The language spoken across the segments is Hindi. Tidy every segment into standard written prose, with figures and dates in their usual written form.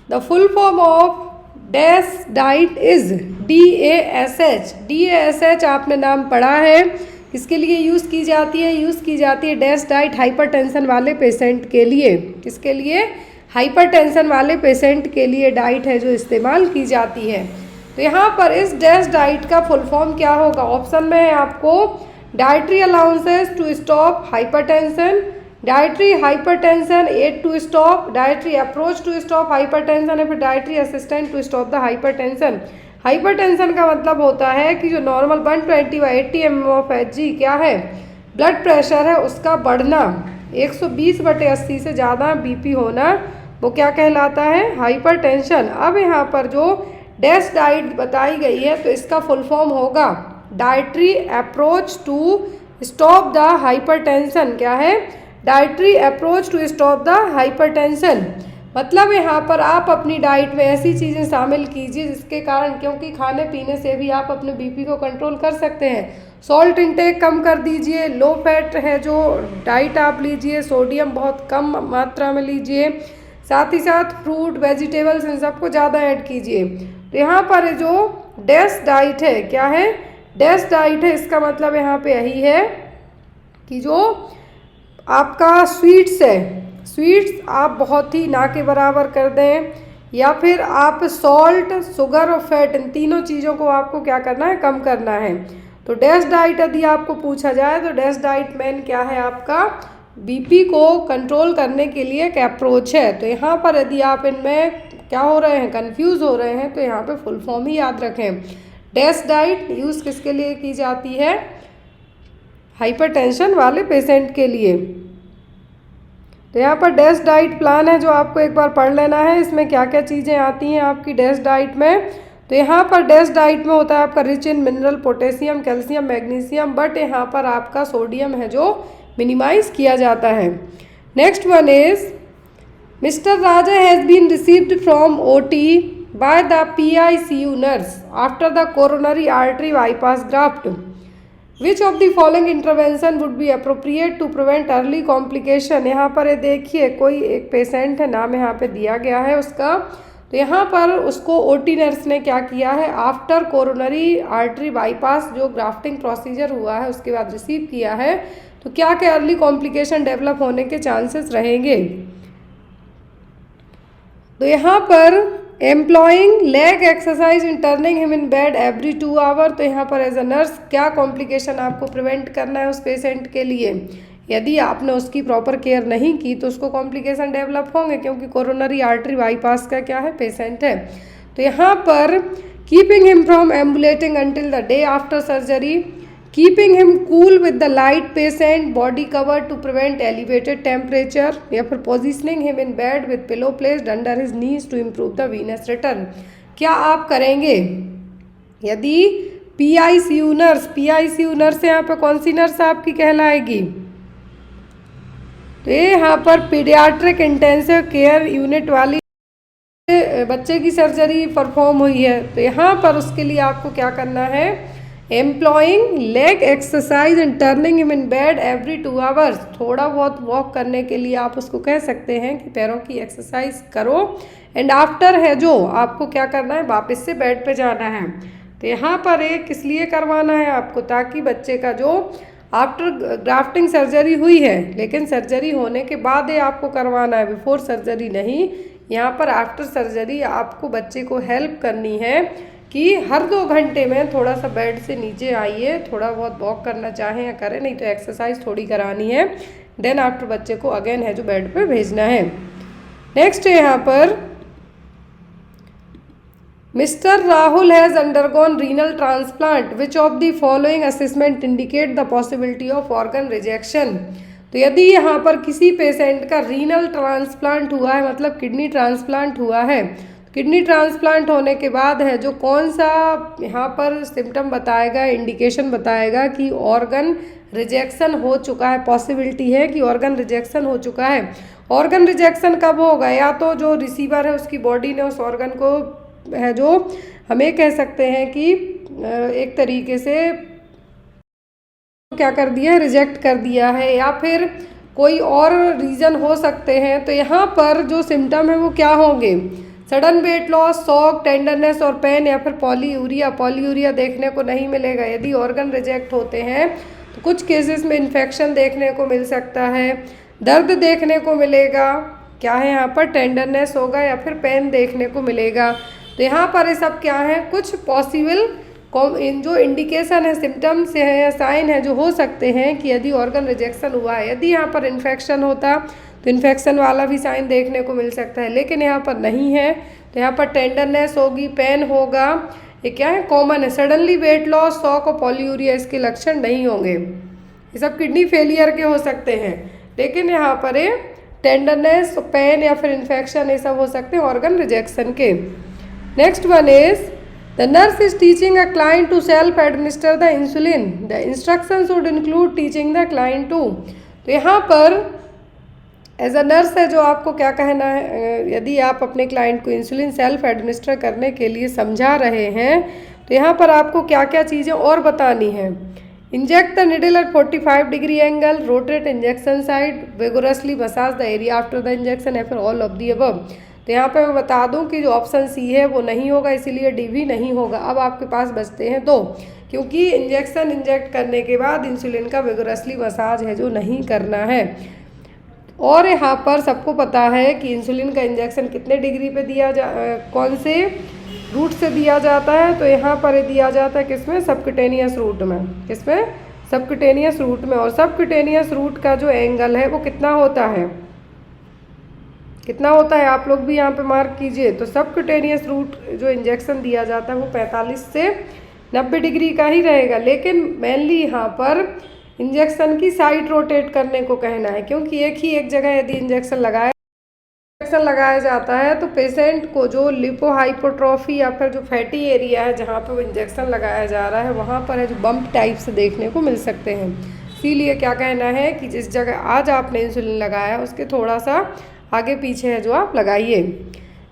The full form of dash diet is DASH। DASH आपने नाम पढ़ा है, किसके लिए यूज़ की जाती है? यूज़ की जाती है डैश डाइट हाइपरटेंशन वाले पेशेंट के लिए। किसके लिए? हाइपरटेंशन वाले पेशेंट के लिए डाइट है जो इस्तेमाल की जाती है। तो यहाँ पर इस डैश डाइट का फुल फॉर्म क्या होगा? ऑप्शन में है आपको dietary allowances to stop hypertension, dietary hypertension aid to stop, dietary approach to stop hypertension, या फिर dietary assistant to stop the hypertension. Hypertension का मतलब होता है कि जो नॉर्मल 120/80 mm ऑफ Hg क्या है? ब्लड प्रेशर है, उसका बढ़ना 120/80 से ज़्यादा BP होना, वो क्या कहलाता है? हाइपरटेंशन। अब यहाँ पर जो डैश डाइट बताई गई है तो इसका फुल फॉर्म होगा dietary approach to stop the hypertension. क्या है? Dietary approach to stop the hypertension. मतलब यहाँ पर आप अपनी डाइट में ऐसी चीज़ें शामिल कीजिए जिसके कारण, क्योंकि खाने पीने से भी आप अपने BP को कंट्रोल कर सकते हैं। सॉल्ट इंटेक कम कर दीजिए, लो फैट है जो डाइट आप लीजिए, सोडियम बहुत कम मात्रा में लीजिए, साथ ही साथ फ्रूट वेजिटेबल्स इन सबको ज़्यादा ऐड कीजिए। तो यहाँ पर जो डैश डाइट है, क्या है? डैश डाइट है, इसका मतलब यहाँ पे यही है कि जो आपका स्वीट्स है, स्वीट्स आप बहुत ही ना के बराबर कर दें, या फिर आप सॉल्ट, शुगर और फैट, इन तीनों चीज़ों को आपको क्या करना है? कम करना है। तो डैश डाइट यदि आपको पूछा जाए तो डैश डाइट मेन क्या है? आपका BP को कंट्रोल करने के लिए एक अप्रोच है। तो यहाँ पर यदि आप इनमें क्या हो रहे हैं? कंफ्यूज हो रहे हैं, तो यहाँ पे फुल फॉर्म ही याद रखें। डैश डाइट यूज़ किसके लिए की जाती है? हाइपरटेंशन वाले पेशेंट के लिए। तो यहाँ पर डैश डाइट प्लान है जो आपको एक बार पढ़ लेना है, इसमें क्या क्या चीज़ें आती हैं आपकी डैश डाइट में। तो यहाँ पर डैश डाइट में होता है आपका rich in mineral, potassium, calcium, magnesium, but यहाँ पर आपका सोडियम है जो मिनिमाइज किया जाता है। Next one is Mister Raja has been received from OT by the PICU nurse after the coronary artery bypass graft. Which of the following intervention would be appropriate to prevent early complication. यहाँ पर ये देखिए कोई एक पेशेंट है, नाम यहाँ पे दिया गया है उसका। तो यहाँ पर उसको OT नर्स ने क्या किया है? आफ्टर कोरोनरी आर्टरी बाईपास जो ग्राफ्टिंग प्रोसीजर हुआ है उसके बाद रिसीव किया है, तो क्या क्या अर्ली कॉम्प्लिकेशन डेवलप होने के चांसेस रहेंगे? तो यहाँ पर employing leg exercise in turning him in bed every 2 hour. तो यहाँ पर एज अ नर्स क्या कॉम्प्लिकेशन आपको प्रिवेंट करना है उस पेशेंट के लिए? यदि आपने उसकी प्रॉपर केयर नहीं की तो उसको कॉम्प्लिकेशन डेवलप होंगे, क्योंकि कोरोनरी आर्टरी बाईपास का क्या है? पेशेंट है। तो यहाँ पर keeping him from ambulating until the day after surgery, keeping him cool with the light patient body cover to prevent elevated temperature, या फिर positioning him in bed with pillow placed under his knees to improve the venous return. क्या आप करेंगे यदि PICU नर्स, PICU नर्स यहाँ पे कौन सी नर्स आपकी कहलाएगी? तो ये यहाँ पर पीडियाट्रिक इंटेंसिव केयर यूनिट वाली बच्चे की सर्जरी परफॉर्म हुई है। तो यहाँ पर उसके लिए आपको क्या करना है? Employing leg exercise and turning him in bed every 2 hours. थोड़ा बहुत वॉक करने के लिए आप उसको कह सकते हैं कि पैरों की एक्सरसाइज करो, एंड आफ्टर है जो आपको क्या करना है? वापस से बेड पे जाना है। तो यहाँ पर एक किस लिए करवाना है आपको? ताकि बच्चे का जो आफ्टर ग्राफ्टिंग सर्जरी हुई है, लेकिन सर्जरी होने के बाद ही आपको करवाना है, बिफोर सर्जरी नहीं। यहाँ पर आफ्टर सर्जरी आपको बच्चे को हेल्प करनी है कि हर 2 घंटे में थोड़ा सा बेड से नीचे आइए, थोड़ा बहुत वॉक करना चाहें या करें, नहीं तो एक्सरसाइज थोड़ी करानी है। देन आफ्टर बच्चे को अगेन है जो बेड पे भेजना है। नेक्स्ट है यहाँ पर mister Rahul has undergone renal transplant, which of the following assessment indicate the possibility of organ rejection. तो यदि यहाँ पर किसी पेशेंट का रीनल ट्रांसप्लांट हुआ है, मतलब किडनी ट्रांसप्लांट हुआ है, किडनी ट्रांसप्लांट होने के बाद है जो कौन सा यहाँ पर सिम्टम बताएगा, इंडिकेशन बताएगा कि ऑर्गन रिजेक्शन हो चुका है, पॉसिबिलिटी है कि ऑर्गन रिजेक्शन हो चुका है। ऑर्गन रिजेक्शन कब होगा? या तो जो रिसीवर है उसकी बॉडी ने उस ऑर्गन को है जो हमें कह सकते हैं कि एक तरीके से क्या कर दिया है? रिजेक्ट कर दिया है, या फिर कोई और रीज़न हो सकते हैं। तो यहाँ पर जो सिम्टम है वो क्या होंगे? Sudden weight loss, shock, tenderness और पेन या फिर पॉलीयूरिया। पॉलीयूरिया देखने को नहीं मिलेगा। यदि ऑर्गन रिजेक्ट होते हैं तो कुछ केसेस में इन्फेक्शन देखने को मिल सकता है, दर्द देखने को मिलेगा, क्या है यहाँ पर टेंडरनेस होगा या फिर पेन देखने को मिलेगा। तो यहाँ पर ये सब क्या है, कुछ पॉसिबल जो इंडिकेशन है, सिम्टम्स है या साइन है जो हो सकते हैं कि यदि ऑर्गन रिजेक्शन हुआ है। यदि यहाँ पर इन्फेक्शन होता तो इन्फेक्शन वाला भी साइन देखने को मिल सकता है, लेकिन यहाँ पर नहीं है। तो यहाँ पर टेंडरनेस होगी, पेन होगा, ये क्या है, कॉमन है। सडनली वेट लॉस, शॉक और पॉलीयूरिया इसके लक्षण नहीं होंगे। ये सब किडनी फेलियर के हो सकते हैं, लेकिन यहाँ पर ये टेंडरनेस, पेन या फिर इन्फेक्शन ये सब हो सकते हैं ऑर्गन रिजेक्शन के। Next one is the nurse is teaching a client to self administer the insulin. The instruction should include teaching the client to. तो यहाँ पर एज अ नर्स है जो आपको क्या कहना है, यदि आप अपने क्लाइंट को इंसुलिन सेल्फ एडमिनिस्टर करने के लिए समझा रहे हैं तो यहाँ पर आपको क्या क्या चीज़ें और बतानी है। Inject the needle at 45 degree angle, rotate injection side, vigorously massage the area after the injection या फिर ऑल ऑफ दी अबव। तो यहाँ पे मैं बता दूं कि जो ऑप्शन सी है वो नहीं होगा, इसीलिए डी भी नहीं होगा। अब आपके पास बचते हैं दो, क्योंकि इंजेक्शन इंजेक्ट करने के बाद इंसुलिन का विगोरसली मसाज है जो नहीं करना है। और यहाँ पर सबको पता है कि इंसुलिन का इंजेक्शन कितने डिग्री पे दिया कौन से रूट से दिया जाता है। तो यहाँ पर ये दिया जाता है किसमें, सबक्यूटेनियस रूट में। किसमें, सबक्यूटेनियस रूट में। और सबक्यूटेनियस रूट का जो एंगल है वो कितना होता है, कितना होता है, आप लोग भी यहाँ पे मार्क कीजिए। तो सबक्यूटेनियस रूट जो इंजेक्शन दिया जाता है वो 45 से 90 डिग्री का ही रहेगा, लेकिन मेनली यहाँ पर इंजेक्शन की साइड रोटेट करने को कहना है, क्योंकि एक जगह यदि इंजेक्शन लगाया जाता है तो पेशेंट को जो लिपोहाइपोट्रोफी या फिर जो फैटी एरिया है जहाँ पे वो इंजेक्शन लगाया जा रहा है वहाँ पर है जो बम्प टाइप से देखने को मिल सकते हैं। इसीलिए क्या कहना है कि जिस जगह आज आपने इंसुलिन लगाया उसके थोड़ा सा आगे पीछे है जो आप लगाइए।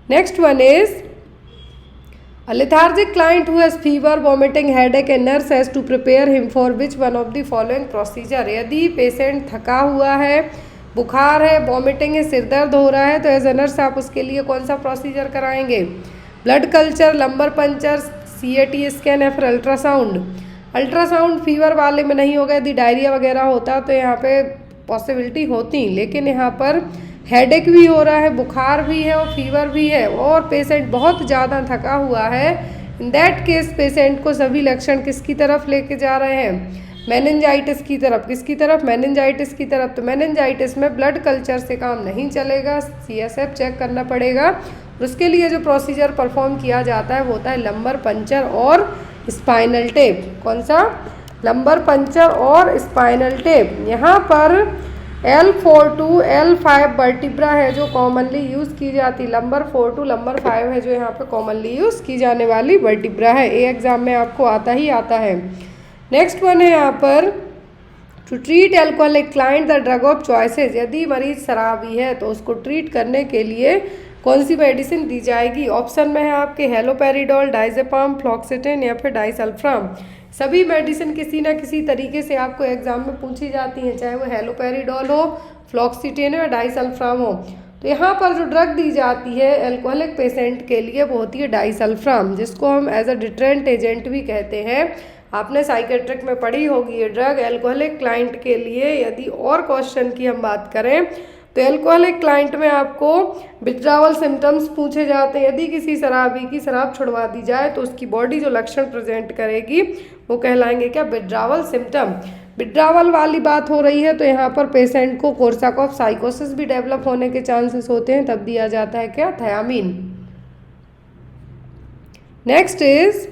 Next one is A lethargic client who has fever, vomiting, headache and nurse has to prepare him for which one of the following procedure। यदि पेशेंट थका हुआ है, बुखार है, वॉमिटिंग है, सिर दर्द हो रहा है तो एज ए नर्स आप उसके लिए कौन सा प्रोसीजर कराएंगे। Blood culture, lumbar puncture, CAT scan या फिर अल्ट्रासाउंड। अल्ट्रासाउंड फीवर वाले में नहीं होगा। यदि डायरिया वगैरह होता तो यहाँ पे पॉसिबिलिटी होती, लेकिन यहाँ पर हेडेक भी हो रहा है, बुखार भी है और फीवर भी है और पेशेंट बहुत ज़्यादा थका हुआ है। इन दैट केस पेशेंट को सभी लक्षण किसकी तरफ लेके जा रहे हैं, मेनिंजाइटिस की तरफ। किसकी तरफ, मेनिंजाइटिस की तरफ। तो मेनिंजाइटिस में ब्लड कल्चर से काम नहीं चलेगा, CSF चेक करना पड़ेगा। उसके लिए जो प्रोसीजर परफॉर्म किया जाता है वो होता है लंबर पंचर और स्पाइनल टेप। कौन सा, लंबर पंचर और स्पाइनल टेप। यहाँ पर L4 to L5 वर्टिब्रा है जो कॉमनली यूज़ की जाती। लंबर 4 to लंबर 5 है जो यहाँ पे कॉमनली यूज़ की जाने वाली वर्टिब्रा है। ए एग्जाम में आपको आता ही आता है। नेक्स्ट वन है यहाँ पर to treat alcoholic client the drug of choices. यदि मरीज शराबी है तो उसको ट्रीट करने के लिए कौन सी मेडिसिन दी जाएगी। ऑप्शन में है आपके हेलोपेरिडोल, डाइजेपाम, फ्लॉक्सिटिन या फिर डाइसल्फ्राम। सभी मेडिसिन किसी ना किसी तरीके से आपको एग्जाम में पूछी जाती हैं, चाहे वो हेलोपेरिडोल हो, फ्लॉक्सिटिन हो या डाइसल्फ्राम हो। तो यहाँ पर जो ड्रग दी जाती है एल्कोहलिक पेशेंट के लिए वो होती है डाइसल्फ्राम, जिसको हम एज अ डिटरेंट एजेंट भी कहते हैं। आपने साइकेट्रिक में पढ़ी होगी ये ड्रग एल्कोहलिक क्लाइंट के लिए। यदि और क्वेश्चन की हम बात करें तो एल्कोहलिक क्लाइंट में आपको विथड्रावल सिम्टम्स पूछे जाते हैं। यदि किसी शराबी की शराब छुड़वा दी जाए तो उसकी बॉडी जो लक्षण प्रेजेंट करेगी वो कहलाएंगे क्या, विथड्रावल सिम्टम। विथड्रावल वाली बात हो रही है तो यहाँ पर पेशेंट को कोर्साकॉफ साइकोसिस भी डेवलप होने के चांसेस होते हैं, तब दिया जाता है क्या, thiamine. Next is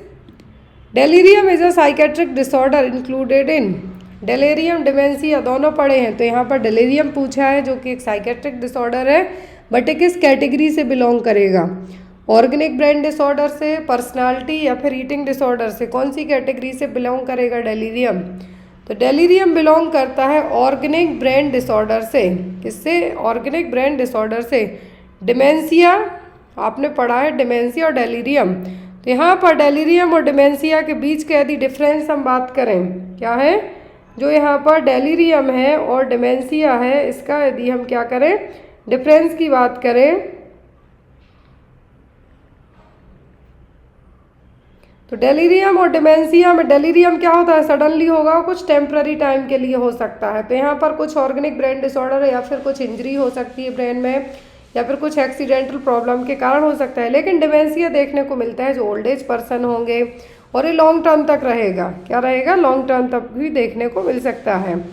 delirium is a psychiatric disorder included in. Delirium, dementia दोनों पढ़े हैं, तो यहाँ पर डेलेरियम पूछा है जो कि एक साइकेट्रिक डिसऑर्डर है, बट ये किस कैटेगरी से बिलोंग करेगा, ऑर्गेनिक ब्रेन डिसऑर्डर से, पर्सनालिटी या फिर ईटिंग डिसऑर्डर से। कौन सी कैटेगरी से बिलोंग करेगा डेलीरियम। तो डेलीरियम बिलोंग करता है ऑर्गेनिक ब्रेन डिसऑर्डर से। किससे, ऑर्गेनिक ब्रेन डिसऑर्डर से। डिमेंशिया आपने पढ़ा है, डिमेंशिया और डेलीरियम। तो यहाँ पर डेलीरियम और डिमेंशिया के बीच का यदि डिफरेंस हम बात करें, क्या है, जो यहाँ पर डेलीरियम है और डिमेंशिया है, इसका यदि हम क्या करें, डिफरेंस की बात करें तो डेलीरियम और डिमेंशिया में डेलीरियम क्या होता है, सडनली होगा, कुछ टेम्पररी टाइम के लिए हो सकता है। तो यहाँ पर कुछ ऑर्गेनिक ब्रेन डिसऑर्डर है या फिर कुछ इंजरी हो सकती है ब्रेन में, या फिर कुछ एक्सीडेंटल प्रॉब्लम के कारण हो सकता है। लेकिन डिमेंशिया देखने को मिलता है जो ओल्ड एज पर्सन होंगे, और ये लॉन्ग टर्म तक रहेगा। क्या रहेगा, लॉन्ग टर्म तक भी देखने को मिल सकता है।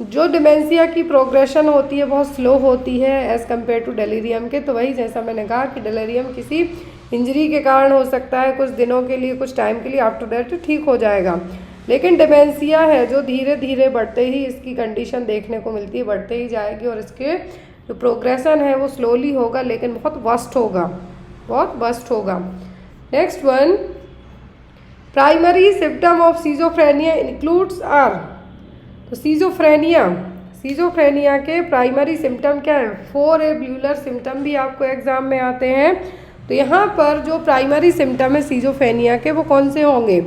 जो डिमेंशिया की प्रोग्रेशन होती है बहुत स्लो होती है एज़ कम्पेयर टू डेलीरियम के। तो वही जैसा मैंने कहा कि डेलीरियम किसी इंजरी के कारण हो सकता है, कुछ दिनों के लिए, कुछ टाइम के लिए, आफ्टर दैट ठीक हो जाएगा। लेकिन डिमेंशिया है जो धीरे धीरे बढ़ते ही इसकी कंडीशन देखने को मिलती है, बढ़ते ही जाएगी, और इसके जो प्रोग्रेशन है वो स्लोली होगा लेकिन बहुत वर्स्ट होगा, बहुत वर्स्ट होगा। Next one, primary symptom of schizophrenia includes are. तो सीजोफ्रेनिया के प्राइमरी सिम्टम क्या है, 4 ब्यूलर सिम्टम भी आपको एग्जाम में आते हैं। तो यहाँ पर जो प्राइमरी सिम्टम है सीजोफ्रेनिया के वो कौन से होंगे,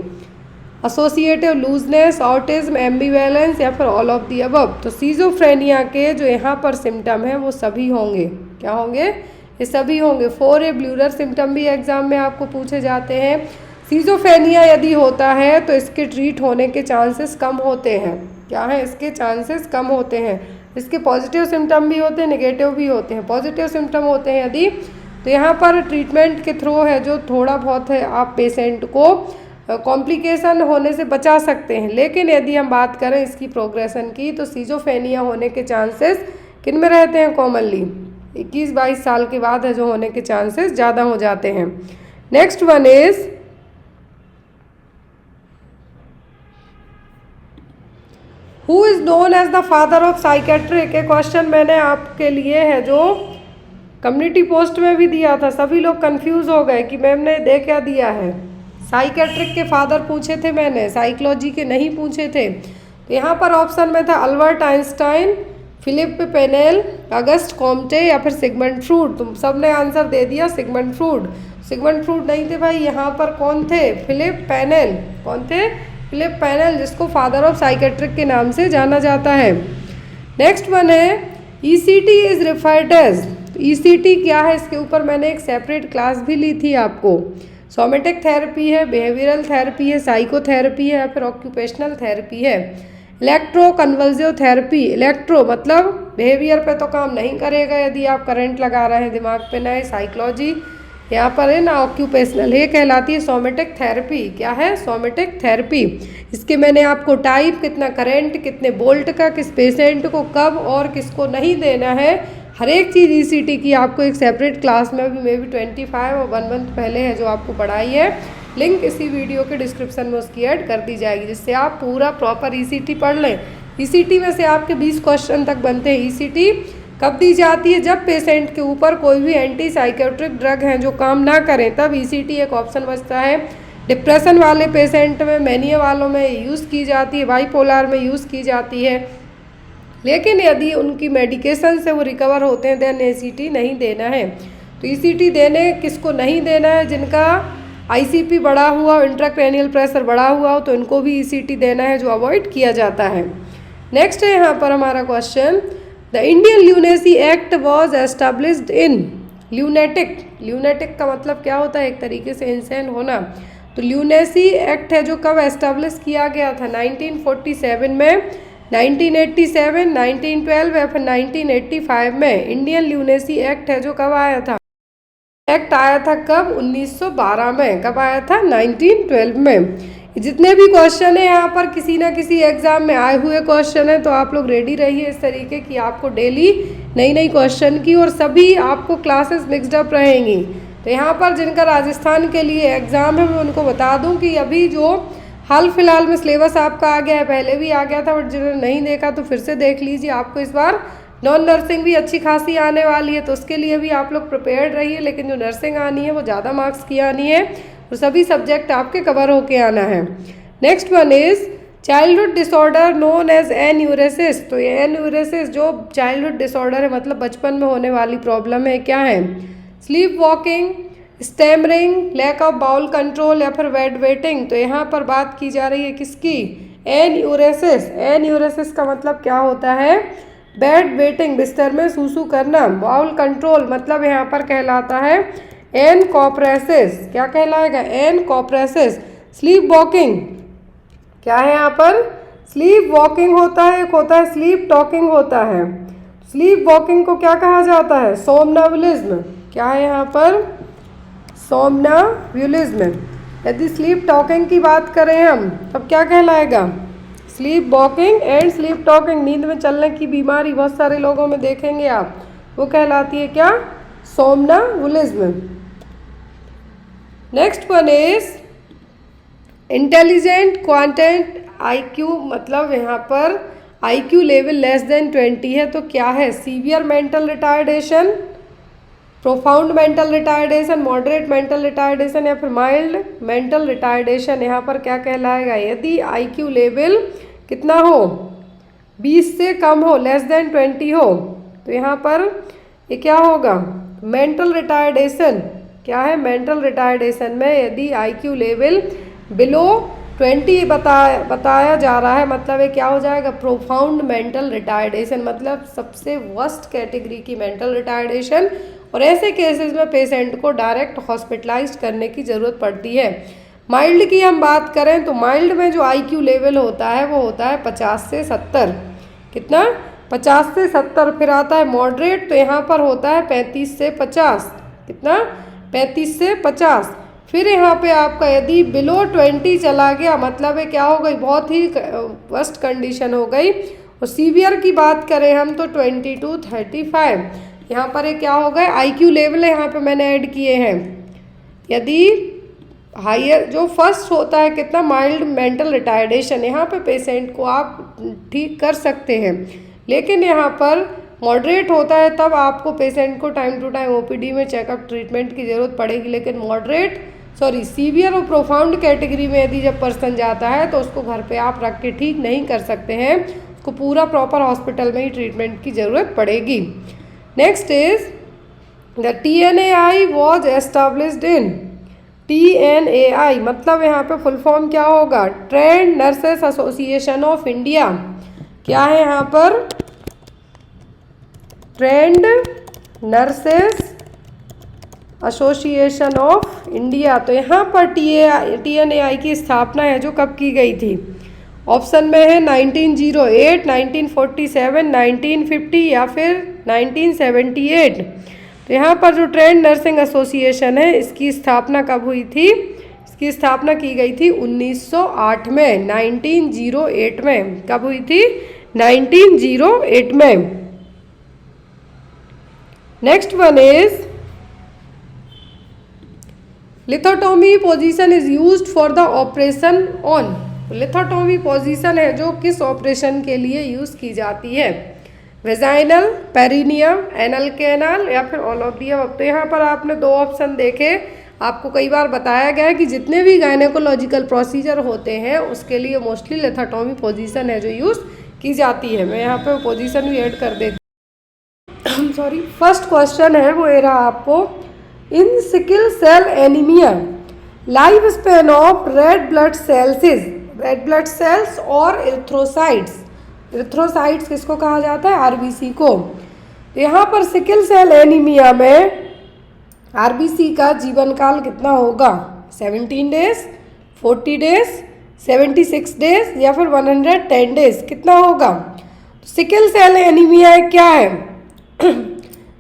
एसोसिएटिव लूजनेस, ऑटिज्म, एम्बिवेलेंस, या फिर ऑल ऑफ दी अबव। तो सीजोफ्रेनिया के जो यहाँ पर सिम्टम है वो सभी होंगे, क्या होंगे, ये सभी होंगे। 4 ब्यूलर सिम्टम भी एग्जाम में आपको पूछे जाते हैं। सीजोफ्रेनिया यदि होता है तो इसके ट्रीट होने के चांसेस कम होते हैं, क्या है, इसके चांसेस कम होते हैं। इसके पॉजिटिव सिम्टम भी होते हैं, नेगेटिव भी होते हैं। पॉजिटिव सिम्टम होते हैं यदि, तो यहाँ पर ट्रीटमेंट के थ्रू है जो थोड़ा बहुत है आप पेशेंट को कॉम्प्लिकेशन होने से बचा सकते हैं। लेकिन यदि हम बात करें इसकी प्रोग्रेशन की, तो सीजोफ्रेनिया होने के चांसेस किन में रहते हैं, कॉमनली 21-22 साल के बाद है जो होने के चांसेस ज़्यादा हो जाते हैं। Next one is who is known as the father of psychiatric. एक क्वेश्चन मैंने आपके लिए है जो कम्युनिटी पोस्ट में भी दिया था, सभी लोग कंफ्यूज हो गए कि मैम ने दे क्या दिया है। साइकेट्रिक के फादर पूछे थे मैंने, साइकोलॉजी के नहीं पूछे थे। तो यहाँ पर ऑप्शन में था Albert Einstein, Philippe Pinel, Auguste Comte, या फिर सिगमंड फ्रूड। तुम सब ने आंसर दे दिया सिगमंड फ्रूड। सिगमंड फ्रूड नहीं थे भाई, यहाँ पर कौन थे, फिलिप पेनेल। कौन थे, फिलिप पेनेल, जिसको फादर ऑफ साइकेट्रिक के नाम से जाना जाता है। नेक्स्ट वन है ECT is referred as. ECT क्या है, इसके ऊपर मैंने एक सेपरेट क्लास भी ली थी आपको। सोमेटिक थेरेपी है, बिहेवियरल थेरेपी है, साइकोथेरेपी है, या फिर ऑक्यूपेशनल थेरेपी है। इलेक्ट्रो कन्वल्सिव थेरेपी, इलेक्ट्रो मतलब बिहेवियर पे तो काम नहीं करेगा यदि आप करंट लगा रहे हैं दिमाग पे, ना साइकोलॉजी यहाँ पर है ना ऑक्यूपेशनल, ये कहलाती है सोमेटिक थेरेपी। क्या है, सोमेटिक थेरेपी। इसके मैंने आपको टाइप, कितना करंट, कितने बोल्ट का, किस पेशेंट को कब और किसको नहीं देना है, हर एक चीज़ ईसीटी की आपको एक सेपरेट क्लास में भी मे बी 25 और 1 मंथ पहले है जो आपको पढ़ाई है। लिंक इसी वीडियो के डिस्क्रिप्शन में उसकी ऐड कर दी जाएगी, जिससे आप पूरा प्रॉपर ईसीटी पढ़ लें। ईसीटी में से आपके 20 क्वेश्चन तक बनते हैं। ईसीटी कब दी जाती है, जब पेशेंट के ऊपर कोई भी एंटी साइकेट्रिक ड्रग हैं जो काम ना करें, तब ईसीटी एक ऑप्शन बचता है। डिप्रेशन वाले पेशेंट में, मैनिया वालों में यूज़ की जाती है, बाइपोलर में यूज़ की जाती है। लेकिन यदि उनकी मेडिकेशन से वो रिकवर होते हैं देन ईसीटी नहीं देना है। तो ईसीटी देने किसको नहीं देना है, जिनका आईसीपी बढ़ा हुआ, इंट्राक्रैनियल प्रेशर बढ़ा हुआ हो, तो इनको भी ईसीटी देना है, जो अवॉइड किया जाता है। नेक्स्ट है यहाँ पर हमारा question, the Indian lunacy act was established in. Lunatic, lunatic का मतलब क्या होता है, एक तरीके से इंसेन होना। तो ल्यूनेसी एक्ट है जो कब एस्टेब्लिश किया गया था, 1947 में, 1987, 1912 या फिर 1985 में। इंडियन ल्यूनेसी एक्ट है जो कब आया था, एक्ट आया था कब, 1912 में। कब आया था, 1912 में। जितने भी क्वेश्चन है यहाँ पर किसी ना किसी एग्जाम में आए हुए क्वेश्चन है, तो आप लोग रेडी रहिए इस तरीके की आपको डेली नई नई क्वेश्चन की, और सभी आपको क्लासेस मिक्सड अप रहेंगी। तो यहाँ पर जिनका राजस्थान के लिए एग्ज़ाम है मैं उनको बता दूँ कि अभी जो हाल फिलहाल में सिलेबस आपका आ गया है, पहले भी आ गया था, बट जिन्होंने नहीं देखा तो फिर से देख लीजिए। आपको इस बार नॉन नर्सिंग भी अच्छी खासी आने वाली है, तो उसके लिए भी आप लोग प्रिपेयर्ड रहिए। लेकिन जो नर्सिंग आनी है वो ज़्यादा मार्क्स की आनी है, तो सभी सब्जेक्ट आपके कवर होके आना है। Next one is childhood disorder known as enuresis. तो ये एन्यूरेसिस जो चाइल्डहुड डिसऑर्डर है, मतलब बचपन में होने वाली प्रॉब्लम है, क्या है, sleep walking, stammering, lack of bowel control, या फिर बेड वेटिंग। तो यहाँ पर बात की जा रही है किसकी, एन्यूरेसिस। एन्यूरेसिस का मतलब क्या होता है, बेड वेटिंग, बिस्तर में सूसू करना। बाउल कंट्रोल मतलब यहाँ पर कहलाता है एनकॉप्रेसिस। क्या कहलाएगा, एनकॉप्रेसिस। स्लीप वॉकिंग क्या है यहाँ पर? स्लीप वॉकिंग होता है, एक होता है स्लीप टॉकिंग होता है। स्लीप वॉकिंग को क्या कहा जाता है? सोमनावुलिज्म। क्या है यहाँ पर? सोमनावुलिज्म। यदि स्लीप टॉकिंग की बात करें हम तब क्या कहलाएगा? Sleep walking and sleep talking, नींद में चलने की बीमारी बहुत सारे लोगों में देखेंगे आप, वो कहलाती है क्या? Somnambulism. Next one is intelligent quotient IQ, मतलब यहाँ पर IQ लेवल लेस देन 20 है तो क्या है? Severe mental retardation, profound mental retardation, moderate mental retardation या फिर माइल्ड मेंटल रिटार्डेशन। यहाँ पर क्या कहलाएगा? यदि IQ लेवल कितना हो? 20 से कम हो, लेस देन 20 हो, तो यहाँ पर ये क्या होगा? Mental retardation. क्या है? मेंटल रिटार्डेशन में यदि IQ लेवल बिलो 20 बताया जा रहा है, मतलब ये क्या हो जाएगा? प्रोफाउंड मेंटल रिटार्डेशन, मतलब सबसे वर्स्ट कैटेगरी की मेंटल रिटार्डेशन। और ऐसे केसेस में पेशेंट को डायरेक्ट हॉस्पिटलाइज करने की ज़रूरत पड़ती है। माइल्ड की हम बात करें तो माइल्ड में जो IQ लेवल होता है वो होता है 50 से 70। कितना? 50 से 70। फिर आता है मॉडरेट, तो यहाँ पर होता है 35 से 50। कितना? 35 से 50। फिर यहाँ पे आपका यदि बिलो 20 चला गया, मतलब ये क्या हो गई? बहुत ही वर्स्ट कंडीशन हो गई। और सीवियर की बात करें हम तो 20 to 35। यहाँ पर ये क्या हो गए? IQ लेवल यहाँ पे मैंने ऐड किए हैं। यदि हायर जो फर्स्ट होता है कितना? माइल्ड मेंटल रिटार्डेशन, यहाँ पे पेशेंट को आप ठीक कर सकते हैं। लेकिन यहाँ पर मॉडरेट होता है तब आपको पेशेंट को टाइम टू टाइम OPD में चेकअप ट्रीटमेंट की ज़रूरत पड़ेगी। लेकिन सीवियर और प्रोफाउंड कैटेगरी में यदि जब पर्सन जाता है तो उसको घर पे आप रख के ठीक नहीं कर सकते हैं, उसको पूरा प्रॉपर हॉस्पिटल में ही ट्रीटमेंट की ज़रूरत पड़ेगी। Next is the TNAI was established in. TNAI मतलब यहाँ पे फुल फॉर्म क्या होगा? Trend nurses association of India. क्या है यहाँ पर? Trend nurses association of India. तो यहाँ पर TNAI की स्थापना है जो कब की गई थी? ऑप्शन में है 1908, 1947, 1950 या फिर 1978। तो यहाँ पर जो ट्रेंड नर्सिंग एसोसिएशन है इसकी स्थापना कब हुई थी? इसकी स्थापना की गई थी 1908 में, 1908 में। कब हुई थी? 1908 में। Next one is lithotomy position is used for the operation on. Lithotomy position है जो किस ऑपरेशन के लिए यूज़ की जाती है? वेजाइनल, पेरिनियम, एनल कैनाल या फिर ऑल ऑफ दी अबव। तो यहाँ पर आपने दो ऑप्शन देखे। आपको कई बार बताया गया है कि जितने भी गायनेकोलॉजिकल प्रोसीजर होते हैं उसके लिए मोस्टली लिथोटोमी पोजीशन है जो यूज़ की जाती है। मैं यहाँ पे पोजीशन भी ऐड कर देती सॉरी। फर्स्ट क्वेश्चन है वो ये रहा आपको, in sickle cell anaemia life span of red blood cells is. Red blood cells और एरिथ्रोसाइट्स। एरिथ्रोसाइट्स किसको कहा जाता है? RBC को। यहाँ पर सिकल सेल एनीमिया में RBC का जीवन काल कितना होगा? 17 डेज, 40 डेज, 76 डेज या फिर 110 डेज, कितना होगा? सिकल सेल एनीमिया क्या है?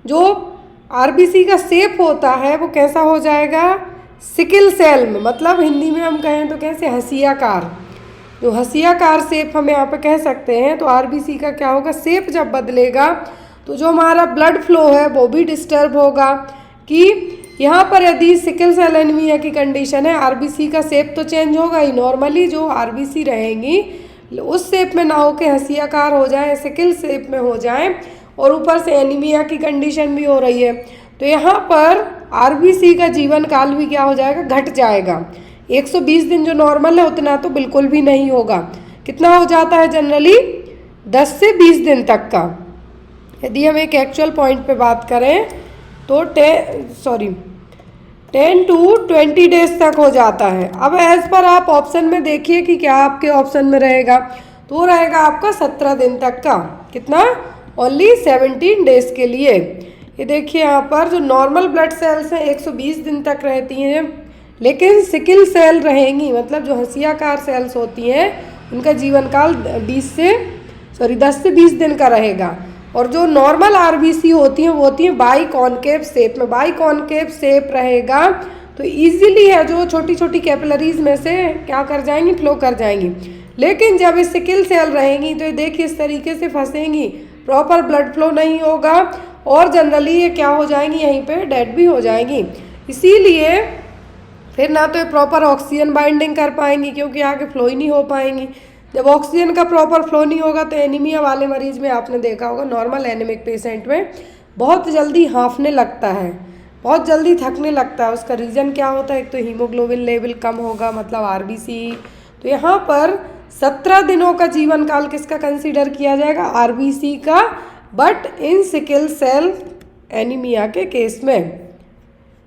जो RBC का शेप होता है वो कैसा हो जाएगा? सिकल सेल में, मतलब हिंदी में हम कहें तो कैसे? हसियाकार। जो हसियाकार शेप हम यहाँ पे कह सकते हैं। तो RBC का क्या होगा? शेप जब बदलेगा तो जो हमारा ब्लड फ्लो है वो भी डिस्टर्ब होगा। कि यहाँ पर यदि सिकल सेल एनीमिया की कंडीशन है, RBC का शेप तो चेंज होगा ही। नॉर्मली जो RBC रहेंगी उस शेप में ना होके हसियाकार हो जाए, सिकल शेप में हो जाए, और ऊपर से एनीमिया की कंडीशन भी हो रही है, तो यहाँ पर RBC का जीवन काल भी क्या हो जाएगा? घट जाएगा। 120 दिन जो नॉर्मल है उतना तो बिल्कुल भी नहीं होगा। कितना हो जाता है जनरली? 10 से 20 दिन तक का। यदि हम एक एक्चुअल पॉइंट पे बात करें तो 10 to 20 डेज तक हो जाता है। अब एज पर आप ऑप्शन में देखिए कि क्या आपके ऑप्शन में रहेगा, तो रहेगा आपका 17 दिन तक का। कितना? ओनली 17 डेज के लिए। ये देखिए यहाँ पर जो नॉर्मल ब्लड सेल्स हैं 120 दिन तक रहती हैं, लेकिन सिकिल सेल रहेंगी, मतलब जो हंसियाकार सेल्स होती हैं उनका जीवन काल 10 से 20 दिन का रहेगा। और जो नॉर्मल आरबीसी होती हैं वो होती हैं बाई कॉनकेव शेप में। बाई कॉनकेव शेप रहेगा तो इजीली है जो छोटी छोटी कैपिलरीज में से क्या कर जाएंगी, फ्लो कर जाएंगी। लेकिन जब ये सिकिल सेल रहेंगी तो ये देखिए इस तरीके से फंसेंगी, प्रॉपर ब्लड फ्लो नहीं होगा और जनरली ये क्या हो जाएंगी, यहीं पे डेड भी हो जाएंगी। इसीलिए फिर ना तो ये प्रॉपर ऑक्सीजन बाइंडिंग कर पाएंगी क्योंकि आगे फ्लो ही नहीं हो पाएंगी। जब ऑक्सीजन का प्रॉपर फ्लो नहीं होगा तो एनीमिया वाले मरीज में आपने देखा होगा, नॉर्मल एनीमिक पेशेंट में बहुत जल्दी हाँफने लगता है, बहुत जल्दी थकने लगता है। उसका रीज़न क्या होता है, एक तो हीमोग्लोबिन लेवल कम होगा, मतलब आरबीसी। तो यहाँ पर 17 दिनों का जीवन काल किसका कंसीडर किया जाएगा, आरबीसी का, but in sickle cell anaemia के केस में।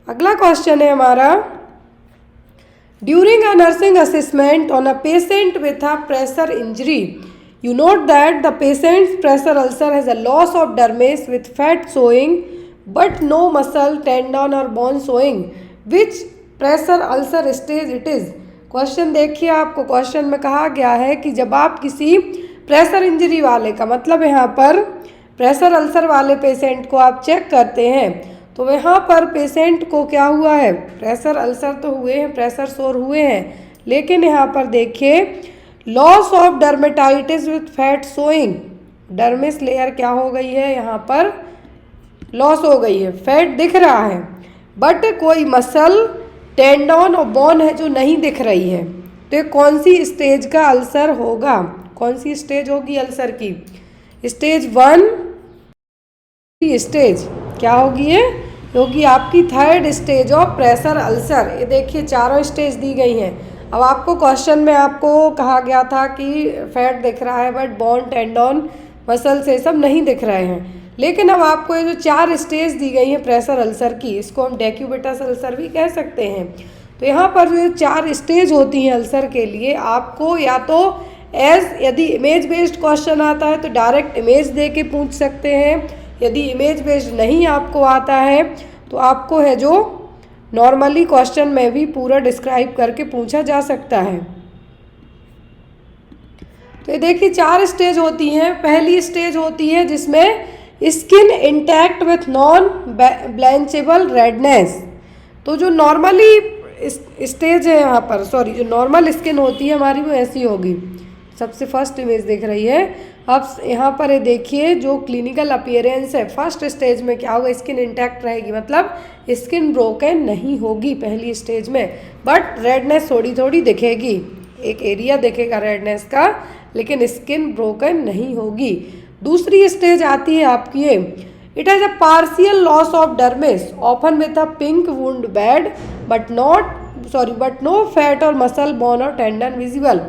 अगला क्वेश्चन है हमारा, during a nursing assessment on a patient with a pressure injury, you note that the patient's pressure ulcer has a loss of dermis with fat showing but no muscle, tendon or bone showing. Which pressure ulcer stage it is? Question देखिए, आपको क्वेश्चन में कहा गया है कि जब आप किसी प्रेशर इंजरी वाले का, मतलब यहाँ पर प्रेशर अल्सर वाले पेशेंट को आप चेक करते हैं तो यहाँ पर पेशेंट को क्या हुआ है, प्रेशर अल्सर तो हुए हैं, प्रेशर सोर हुए हैं, लेकिन यहाँ पर देखिए loss of dermatitis with fat showing, dermis layer क्या हो गई है, यहाँ पर लॉस हो गई है, फैट दिख रहा है बट कोई मसल, टेंडन और बोन है जो नहीं दिख रही है। तो ये कौन सी स्टेज का अल्सर होगा, कौन सी स्टेज होगी अल्सर की, स्टेज 1 स्टेज क्या होगी, ये होगी आपकी 3rd stage of pressure ulcer. ये देखिए चारों स्टेज दी गई हैं। अब आपको क्वेश्चन में आपको कहा गया था कि फैट दिख रहा है बट बोन, टेंडन, मसल से सब नहीं दिख रहे हैं, लेकिन अब आपको ये जो 4 स्टेज दी गई हैं प्रेशर अल्सर की, इसको हम डेक्यूबिटस अल्सर भी कह सकते हैं। तो यहाँ पर जो 4 स्टेज होती हैं अल्सर के लिए, आपको या तो यदि इमेज बेस्ड क्वेश्चन आता है तो डायरेक्ट इमेज दे के पूछ सकते हैं, यदि इमेज बेस्ड नहीं आपको आता है तो आपको है जो नॉर्मली क्वेश्चन में भी पूरा डिस्क्राइब करके पूछा जा सकता है। तो ये देखिए 4 स्टेज होती हैं। पहली स्टेज होती है जिसमें skin intact with non blanchable redness. तो जो नॉर्मली स्टेज है यहाँ पर, जो नॉर्मल स्किन होती है हमारी वो ऐसी होगी, सबसे फर्स्ट इमेज दिख रही है। अब यहाँ पर ये देखिए जो क्लिनिकल अपीयरेंस है, फर्स्ट स्टेज में क्या होगा, स्किन इंटैक्ट रहेगी, मतलब स्किन ब्रोकन नहीं होगी पहली स्टेज में, बट रेडनेस थोड़ी थोड़ी दिखेगी, एक एरिया दिखेगा रेडनेस का, लेकिन स्किन ब्रोकन नहीं होगी। दूसरी स्टेज आती है आपकी ये, it has a partial loss of dermis often with a pink wound bed but no fat और मसल, बोन और टेंडन विजिबल।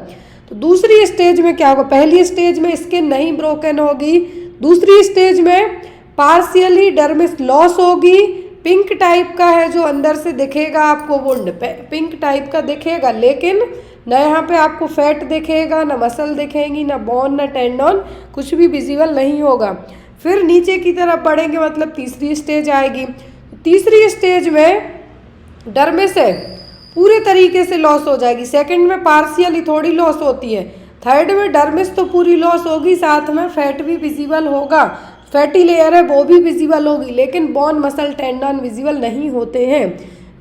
तो दूसरी स्टेज में क्या होगा, पहली स्टेज में स्किन नहीं ब्रोकन होगी, दूसरी स्टेज में पार्शियली डर्मिस लॉस होगी, पिंक टाइप का है जो अंदर से दिखेगा आपको, वुंड पिंक टाइप का दिखेगा, लेकिन न यहाँ पे आपको फैट दिखेगा, ना मसल दिखेंगी, ना बोन, ना टेंडन, कुछ भी विजिबल नहीं होगा। फिर नीचे की तरफ बढ़ेंगे, मतलब तीसरी स्टेज आएगी। तीसरी स्टेज में डर्मिस है पूरे तरीके से लॉस हो जाएगी, सेकंड में पार्शियली थोड़ी लॉस होती है, थर्ड में डर्मिस तो पूरी लॉस होगी, साथ में फैट भी विजिबल होगा, फैटी लेयर है वो भी विजिबल होगी, लेकिन बोन, मसल, टेंडन विजिबल नहीं होते हैं।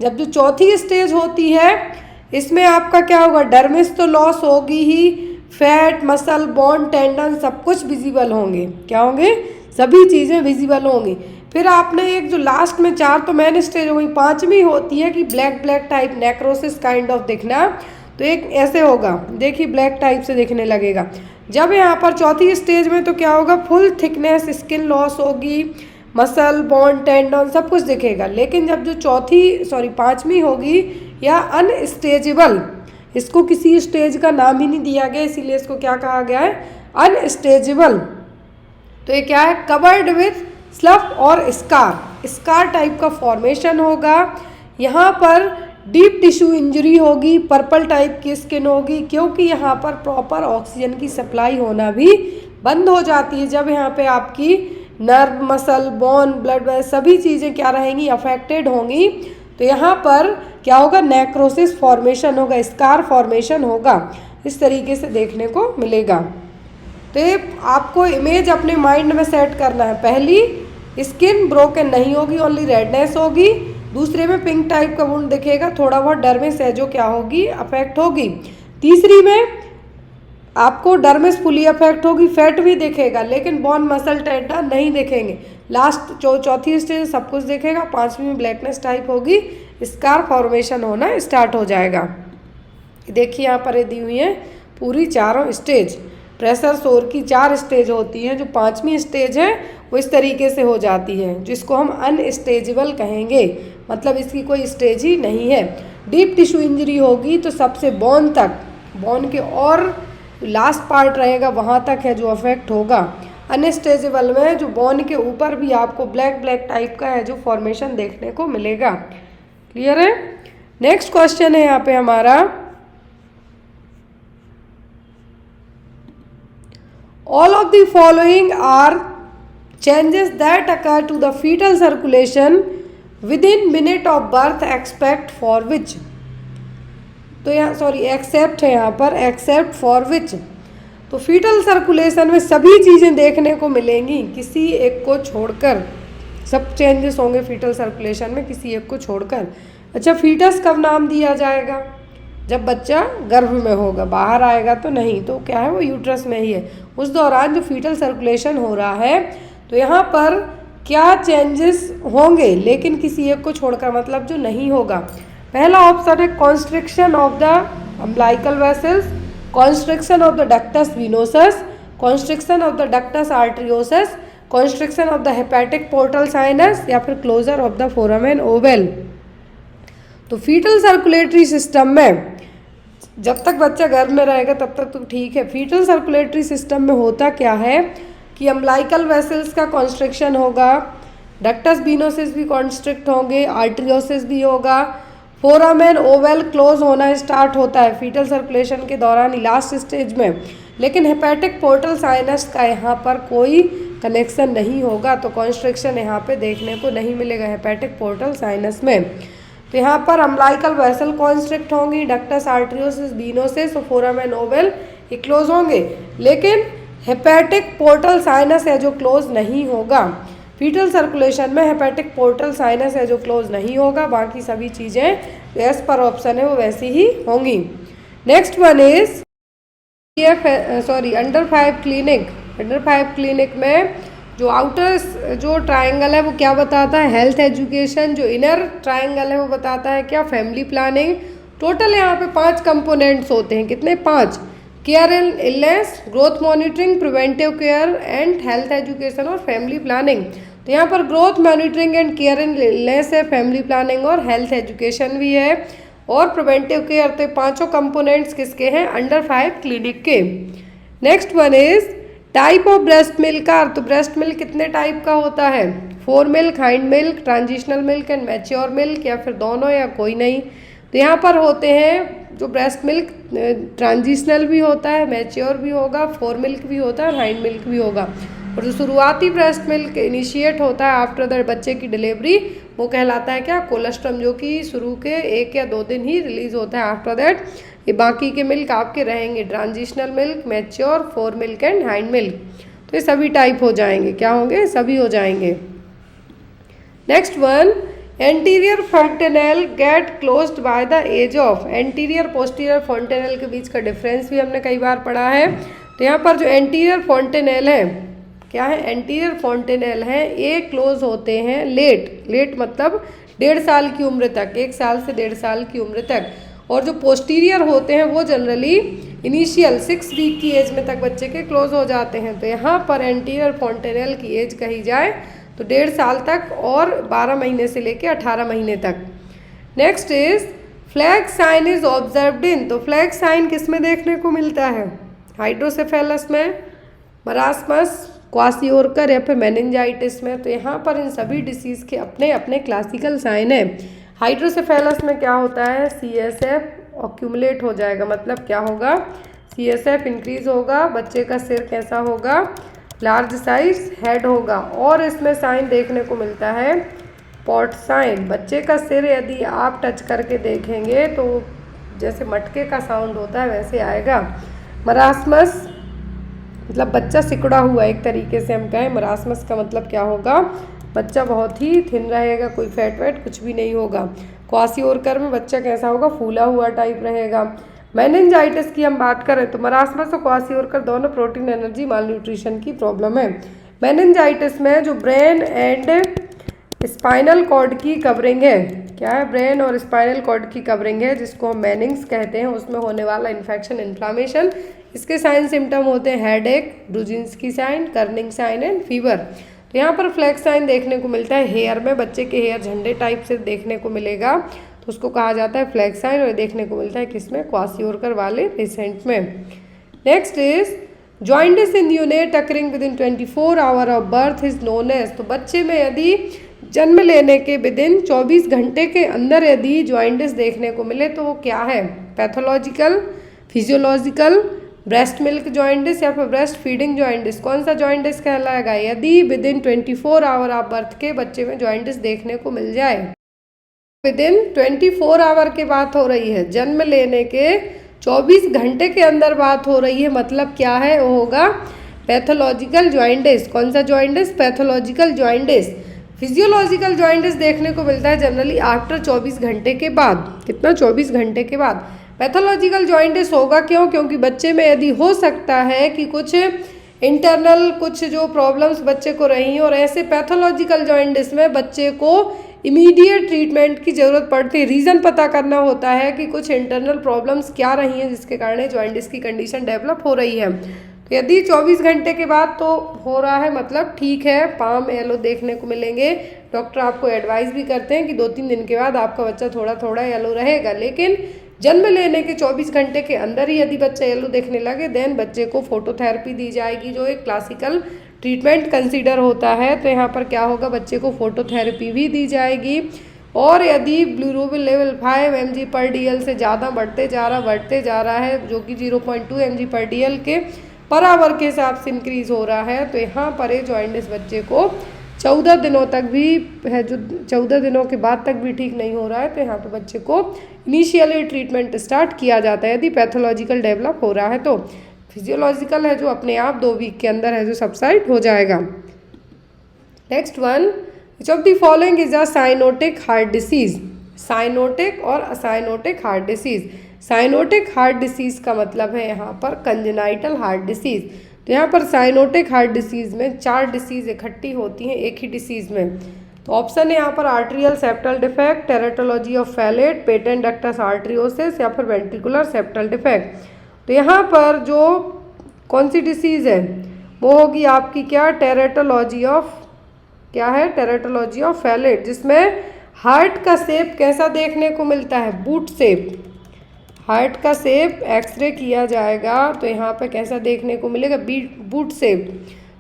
जब जो चौथी स्टेज होती है इसमें आपका क्या होगा, डर्मिस तो लॉस होगी ही, फैट, मसल, बोन, टेंडन सब कुछ विजिबल होंगे, क्या होंगे, सभी चीज़ें विजिबल होंगी। फिर आपने एक जो लास्ट में 4 तो मैन स्टेज हो गई, 5वीं होती है कि black type necrosis kind of दिखना। तो एक ऐसे होगा, देखिए ब्लैक टाइप से दिखने लगेगा। जब यहाँ पर चौथी स्टेज में तो क्या होगा, फुल थिकनेस स्किन लॉस होगी, मसल, बोन, टेंडन सब कुछ दिखेगा। लेकिन जब जो 5वीं होगी या अनस्टेजेबल, इसको किसी स्टेज का नाम ही नहीं दिया गया, इसीलिए इसको क्या कहा गया है, अनस्टेजेबल। तो ये क्या है, कवर्ड विथ स्लफ और स्कार टाइप का फॉर्मेशन होगा। यहाँ पर डीप टिश्यू इंजरी होगी, पर्पल टाइप की स्किन होगी, क्योंकि यहाँ पर प्रॉपर ऑक्सीजन की सप्लाई होना भी बंद हो जाती है। जब यहाँ पे आपकी नर्व, मसल, बोन, ब्लड सभी चीज़ें क्या रहेंगी, अफेक्टेड होंगी, तो यहाँ पर क्या होगा, नेक्रोसिस फॉर्मेशन होगा, स्कार फॉर्मेशन होगा, इस तरीके से देखने को मिलेगा। तो ये आपको इमेज अपने माइंड में सेट करना है। पहली, स्किन ब्रोकन नहीं होगी, ओनली रेडनेस होगी। दूसरे में पिंक टाइप का वुंड दिखेगा, थोड़ा बहुत डर्मिस है जो क्या होगी, अफेक्ट होगी। तीसरी में आपको डर्मिस फुली अफेक्ट होगी, फैट भी दिखेगा, लेकिन बोन मसल टेंडर नहीं दिखेंगे। लास्ट चौथी स्टेज सब कुछ दिखेगा। पांचवी में ब्लैकनेस टाइप होगी, स्कार फॉर्मेशन होना स्टार्ट हो जाएगा। देखिए यहाँ पर ये दी हुई है पूरी चारों स्टेज। प्रेशर सोर की 4 स्टेज होती हैं, जो 5वीं स्टेज है वो इस तरीके से हो जाती है, जिसको हम अनस्टेजेबल कहेंगे, मतलब इसकी कोई स्टेज ही नहीं है। डीप टिश्यू इंजरी होगी तो सबसे बोन तक, बोन के और लास्ट पार्ट रहेगा वहाँ तक है जो अफेक्ट होगा। अनस्टेजेबल में जो बोन के ऊपर भी आपको ब्लैक ब्लैक टाइप का है जो फॉर्मेशन देखने को मिलेगा। क्लियर है। नेक्स्ट क्वेश्चन है यहाँ पे हमारा, all of the following are changes that occur to the fetal circulation within minute of birth except for which। तो यहाँ एक्सेप्ट है यहाँ पर, एक्सेप्ट फॉर विच। तो फीटल सर्कुलेशन में सभी चीज़ें देखने को मिलेंगी, किसी एक को छोड़कर सब चेंजेस होंगे फीटल सर्कुलेशन में, किसी एक को छोड़कर। अच्छा, फीटस कब नाम दिया जाएगा, जब बच्चा गर्भ में होगा, बाहर आएगा तो नहीं, तो क्या है वो यूट्रस में ही है, उस दौरान जो फीटल सर्कुलेशन हो रहा है। तो यहाँ पर क्या चेंजेस होंगे, लेकिन किसी एक को छोड़कर, मतलब जो नहीं होगा। पहला ऑप्शन है constriction of the umbilical vessels, constriction of the ductus venosus, constriction of the ductus arteriosus, constriction of the hepatic portal sinus, या फिर closure of the foramen ovale. तो फीटल सर्कुलेटरी सिस्टम में जब तक बच्चा गर्भ में रहेगा तब तक तो ठीक है। फीटल सर्कुलेटरी सिस्टम में होता क्या है कि अम्बिलिकल वेसल्स का कॉन्स्ट्रिक्शन होगा, डक्टस विनोसिस भी कॉन्स्ट्रिक्ट होंगे, आर्टरियोसिस भी होगा, फोरामेन ओवल क्लोज होना स्टार्ट होता है फीटल सर्कुलेशन के दौरान ही, लास्ट स्टेज में। लेकिन हेपेटिक पोर्टल साइनस का यहाँ पर कोई कनेक्शन नहीं होगा, तो कॉन्स्ट्रिक्शन यहाँ पे देखने को नहीं मिलेगा हेपेटिक पोर्टल साइनस में। तो यहाँ पर अम्बिलिकल वेसल कॉन्स्ट्रिक्ट होंगी, डक्टस आर्टरियोसिस विनोसिस और फोरामेन ओवल ये क्लोज होंगे, लेकिन हेपेटिक पोर्टल साइनस है जो क्लोज नहीं होगा। फीटल सर्कुलेशन में हेपेटिक पोर्टल साइनस है जो क्लोज नहीं होगा, बाकी सभी चीज़ें एज पर ऑप्शन है वो वैसी ही होंगी। Next one is under 5 clinic. Under 5 clinic में जो आउटर जो ट्रायंगल है वो क्या बताता है, हेल्थ एजुकेशन। जो इनर ट्रायंगल है वो बताता है क्या, फैमिली प्लानिंग। टोटल यहाँ पे 5 कंपोनेंट्स होते हैं, कितने, 5। Care and illness, growth monitoring, preventive care and health education और फैमिली प्लानिंग। तो यहाँ पर growth monitoring and care and illness है, फैमिली प्लानिंग और हेल्थ एजुकेशन भी है, और प्रिवेंटिव केयर। तो पाँचों कंपोनेंट्स किसके हैं, अंडर 5 क्लिनिक के। Next one is type of breast milk का। तो ब्रेस्ट मिल्क कितने टाइप का होता है, 4 milk, hind milk, transitional milk and mature milk, या फिर दोनों या कोई नहीं। तो यहाँ पर होते हैं जो ब्रेस्ट मिल्क ट्रांजिशनल भी होता है, मैच्योर भी होगा, 4 मिल्क भी होता है और हाइंड मिल्क भी होगा। और जो शुरुआती ब्रेस्ट मिल्क इनिशिएट होता है आफ्टर द बच्चे की डिलीवरी वो कहलाता है क्या, कोलेस्ट्रम, जो कि शुरू के 1 या 2 दिन ही रिलीज होता है। आफ्टर दैट ये बाकी के मिल्क आपके रहेंगे transitional milk, mature, 4 milk and hind milk. तो ये सभी टाइप हो जाएंगे, क्या होंगे, सभी हो जाएंगे। Next one, anterior fontanelle get closed by the age of. Anterior posterior fontanelle के बीच का डिफरेंस भी हमने कई बार पढ़ा है। तो यहाँ पर जो एंटीरियर फॉन्टेनेल है, क्या है, एंटीरियर फॉन्टेनेल है, ये क्लोज होते हैं लेट मतलब 1.5 साल की उम्र तक, 1 साल से 1.5 साल की उम्र तक। और जो पोस्टीरियर होते हैं वो जनरली इनिशियल 6 वीक की एज में तक बच्चे के क्लोज हो जाते हैं। तो यहाँ पर एंटीरियर फॉन्टेनेल की एज कही जाए तो 1.5 साल तक और 12 महीने से लेके 18 महीने तक। Next is flag sign is observed in. तो फ्लैग साइन किस में देखने को मिलता है, हाइड्रोसेफेलस में, मरासमस, क्वासियोरकर या फिर मेनिंजाइटिस में। तो यहाँ पर इन सभी डिसीज़ के अपने अपने क्लासिकल साइन है। हाइड्रोसेफेलस में क्या होता है, CSF ऑक्यूमुलेट हो जाएगा, मतलब क्या होगा, CSF इंक्रीज होगा, बच्चे का सिर कैसा होगा, लार्ज साइज हेड होगा। और इसमें साइन देखने को मिलता है पॉट साइन, बच्चे का सिर यदि आप टच करके देखेंगे तो जैसे मटके का साउंड होता है वैसे आएगा। मरासमस मतलब बच्चा सिकुड़ा हुआ, एक तरीके से हम कहें मरासमस का मतलब क्या होगा, बच्चा बहुत ही थिन रहेगा, कोई फैट वैट कुछ भी नहीं होगा। क्वासिओरकर में बच्चा कैसा होगा, फूला हुआ टाइप रहेगा। मेनिंजाइटिस की हम बात करें तो मरासमस और क्वासिओरकर दोनों प्रोटीन एनर्जी माल न्यूट्रिशन की प्रॉब्लम है। मेनिंजाइटिस में जो ब्रेन एंड स्पाइनल कॉर्ड की कवरिंग है, क्या है, ब्रेन और स्पाइनल कॉर्ड की कवरिंग है जिसको हम मेनिंग्स कहते हैं, उसमें होने वाला इन्फेक्शन, इन्फ्लामेशन। इसके साइन सिम्टम होते हैं headache, Brudzinski sign, Kernig sign and fever. तो यहाँ पर फ्लैक्स साइन देखने को मिलता है हेयर में, बच्चे के हेयर झंडे टाइप से देखने को मिलेगा तो उसको कहा जाता है फ्लैक्स साइन, और देखने को मिलता है किसमें, क्वासिओरकर वाले पेशेंट में। Next is jaundice in infant occurring within 24 hour of birth is known as. तो बच्चे में यदि जन्म लेने के विदिन 24 घंटे के अंदर यदि जॉइंटिस देखने को मिले तो वो क्या है, pathological, physiological, breast milk jaundice या फिर ब्रेस्ट फीडिंग जॉइंटिस, कौन सा जॉइंटिस कहलाएगा, यदि विदिन 24 आवर ऑफ बर्थ के बच्चे में जॉइंटिस देखने को मिल जाए। विदिन 24 आवर की बात हो रही है, जन्म लेने के 24 घंटे के अंदर बात हो रही है, मतलब क्या है, वो होगा पैथोलॉजिकल जॉइंटिस। कौन सा jaundice, pathological jaundice. Physiological jaundice देखने को मिलता है जनरली आफ्टर 24 घंटे के बाद, कितना, 24 घंटे के बाद। पैथोलॉजिकल जॉइंटिस होगा क्यों, क्योंकि बच्चे में यदि हो सकता है कि कुछ इंटरनल कुछ जो प्रॉब्लम्स बच्चे को रही और ऐसे पैथोलॉजिकल जॉइंटिस में बच्चे को इमीडिएट ट्रीटमेंट की ज़रूरत पड़ती है। रीज़न पता करना होता है कि कुछ इंटरनल प्रॉब्लम्स क्या रही हैं जिसके कारण जॉइंटिस की कंडीशन डेवलप हो रही है। तो यदि 24 घंटे के बाद तो हो रहा है मतलब ठीक है, पाम येलो देखने को मिलेंगे। डॉक्टर आपको एडवाइस भी करते हैं कि 2-3 दिन के बाद आपका बच्चा थोड़ा थोड़ा येलो रहेगा, लेकिन जन्म लेने के 24 घंटे के अंदर ही यदि बच्चा येलो देखने लगे देन बच्चे को फोटोथेरेपी दी जाएगी, जो एक क्लासिकल ट्रीटमेंट कंसीडर होता है। तो यहाँ पर क्या होगा, बच्चे को फोटोथेरेपी भी दी जाएगी। और यदि बिलिरुबिन लेवल 5 mg/dl से ज़्यादा बढ़ते जा रहा है, जो कि 0.2 mg/dl के पर आवर के हिसाब से इंक्रीज हो रहा है, तो यहाँ पर ये जॉइंटिस बच्चे को 14 दिनों तक भी है, जो 14 दिनों के बाद तक भी ठीक नहीं हो रहा है, तो यहाँ पे बच्चे को इनिशियली ट्रीटमेंट स्टार्ट किया जाता है यदि पैथोलॉजिकल डेवलप हो रहा है। तो फिजियोलॉजिकल है जो अपने आप 2 वीक के अंदर है जो सबसाइड हो जाएगा। Next one, which of the following is a cyanotic heart disease. Cyanotic और acyanotic heart disease. Cyanotic heart disease का मतलब है यहाँ पर कंजेनाइटल हार्ट डिसीज़। तो यहाँ पर साइनोटिक हार्ट डिसीज़ में 4 डिसीज़ इकट्ठी होती हैं एक ही डिसीज़ में। तो ऑप्शन है यहाँ पर atrial septal defect, tetralogy of Fallot, patent ductus arteriosus या फिर वेंट्रिकुलर सेप्टल डिफेक्ट। तो यहाँ पर जो कौन सी डिसीज़ है वो होगी आपकी क्या, टेरेटोलॉजी ऑफ, क्या है, टेरेटोलॉजी ऑफ फैलेट, जिसमें हार्ट का शेप कैसा देखने को मिलता है, बूट शेप। हार्ट का शेप एक्सरे किया जाएगा तो यहाँ पे कैसा देखने को मिलेगा, बूट शेप।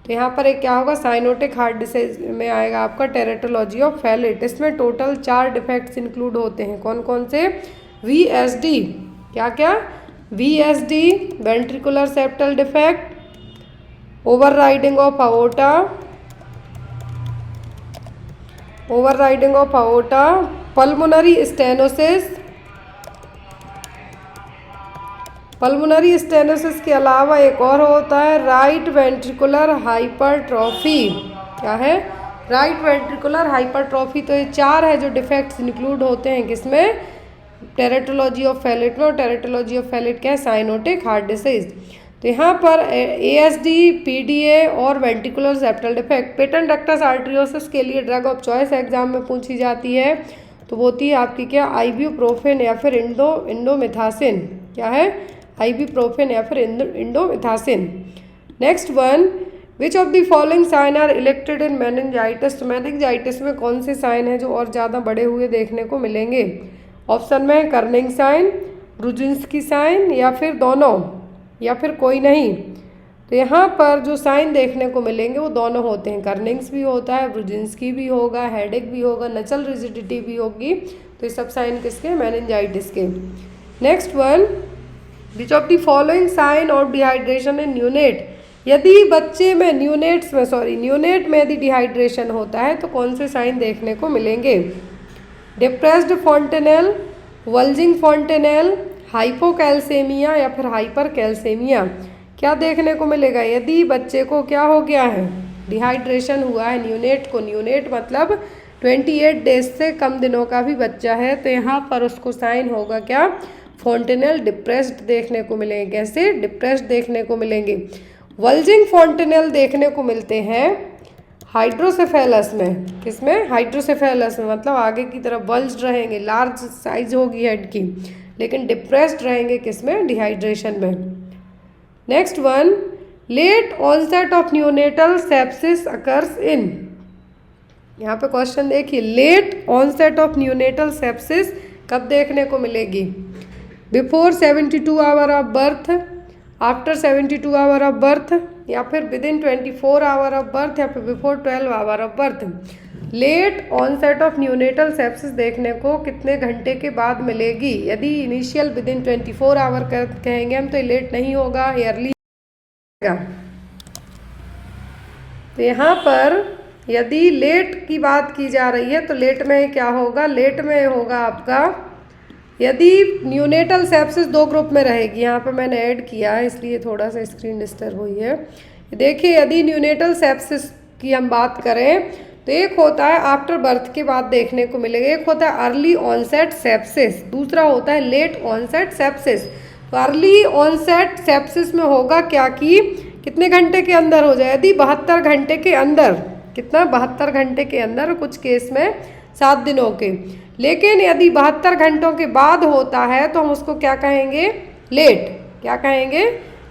तो यहाँ पर एक क्या होगा, साइनोटिक हार्ट डिसीज में आएगा आपका टेरेटोलॉजी ऑफ फैलेट। इसमें टोटल 4 डिफेक्ट्स इंक्लूड होते हैं, कौन कौन से, VSD, क्या क्या, VSD ventricular septal defect, overriding of aorta, pulmonary stenosis. Pulmonary stenosis के अलावा एक और होता है राइट वेंट्रिकुलर हाइपरट्रॉफी। क्या है, राइट वेंट्रिकुलर हाइपरट्रॉफी। तो ये 4 है जो डिफेक्ट्स इंक्लूड होते हैं किसमें, टेरेटोलॉजी ऑफ फैलेट में। और टेरेटोलॉजी ऑफ फैलेट क्या है, साइनोटिक हार्ट डिसीज। तो यहाँ पर ASD, PDA और ventricular septal defect. Patent ductus arteriosus के लिए ड्रग ऑफ चॉइस एग्जाम में पूछी जाती है, तो वो होती है आपकी क्या, आइब्यूप्रोफेन या फिर इंडोमिथासिन। क्या है, आइब्यूप्रोफेन या फिर indomethacin. Next one, which of the following sign are elicited in meningitis. तो मेनिंजाइटिस में कौन से साइन है जो और ज़्यादा बड़े हुए देखने को मिलेंगे। ऑप्शन में कर्निंग साइन, ब्रुजिन्स्की साइन या फिर दोनों या फिर कोई नहीं। तो यहाँ पर जो साइन देखने को मिलेंगे वो दोनों होते हैं, कर्निंग्स भी होता है, ब्रुजिन्स्की भी होगा, हेडेक भी होगा, नचल रिजिडिटी भी होगी। तो ये सब साइन किसके, मेनिंजाइटिस के। Next one, which of the following sign of dehydration in infant यदि बच्चे में न्यूनेट में यदि डिहाइड्रेशन होता है तो कौन से साइन देखने को मिलेंगे? डिप्रेस्ड फॉन्टेनेल, वल्जिंग फॉन्टेनेल, हाइपोकैल्सेमिया या फिर हाइपर कैल्सेमिया, क्या देखने को मिलेगा? यदि बच्चे को क्या हो गया है, डिहाइड्रेशन हुआ है, न्यूनेट मतलब 28 डेज से कम दिनों का भी बच्चा है, तो यहाँ पर उसको साइन होगा क्या? फॉन्टेनेल डिप्रेस्ड देखने को मिलेंगे। कैसे? डिप्रेस्ड देखने को मिलेंगे। वल्जिंग फॉन्टेनेल देखने को मिलते हैं हाइड्रोसेफेलस में। किसमें? हाइड्रोसेफेलस में, मतलब आगे की तरफ बल्ज रहेंगे, लार्ज साइज होगी हेड की, लेकिन डिप्रेस्ड रहेंगे किसमें? डिहाइड्रेशन में। Next one, late onset of neonatal sepsis occurs in. यहाँ पे क्वेश्चन देखिए, late onset of neonatal sepsis कब देखने को मिलेगी? Before 72 hour of birth, after 72 hour of birth, या फिर within 24 hour of birth, या फिर before 12 hour of birth. Late onset of neonatal sepsis देखने को कितने घंटे के बाद मिलेगी? यदि इनिशियल विद इन 24 आवर कहेंगे हम तो लेट नहीं होगा, अर्ली होगा। तो यहाँ पर यदि लेट की बात की जा रही है तो लेट में क्या होगा? लेट में होगा आपका, यदि न्यूनेटल सेप्सिस दो ग्रुप में रहेगी, यहाँ पे मैंने ऐड किया है इसलिए थोड़ा सा स्क्रीन डिस्टर्ब हुई है। देखिए, यदि न्यूनेटल सेप्सिस की हम बात करें तो एक होता है आफ्टर बर्थ के बाद देखने को मिलेगा, एक होता है अर्ली ऑनसेट सेप्सिस, दूसरा होता है लेट ऑनसेट सेप्सिस। तो अर्ली ऑनसेट सेप्सिस में होगा क्या कि कितने घंटे के अंदर हो जाए? यदि 72 घंटे के अंदर, कितना? 72 घंटे के अंदर, कुछ केस में 7 दिनों के। लेकिन यदि 72 घंटों के बाद होता है तो हम उसको क्या कहेंगे? लेट। क्या कहेंगे?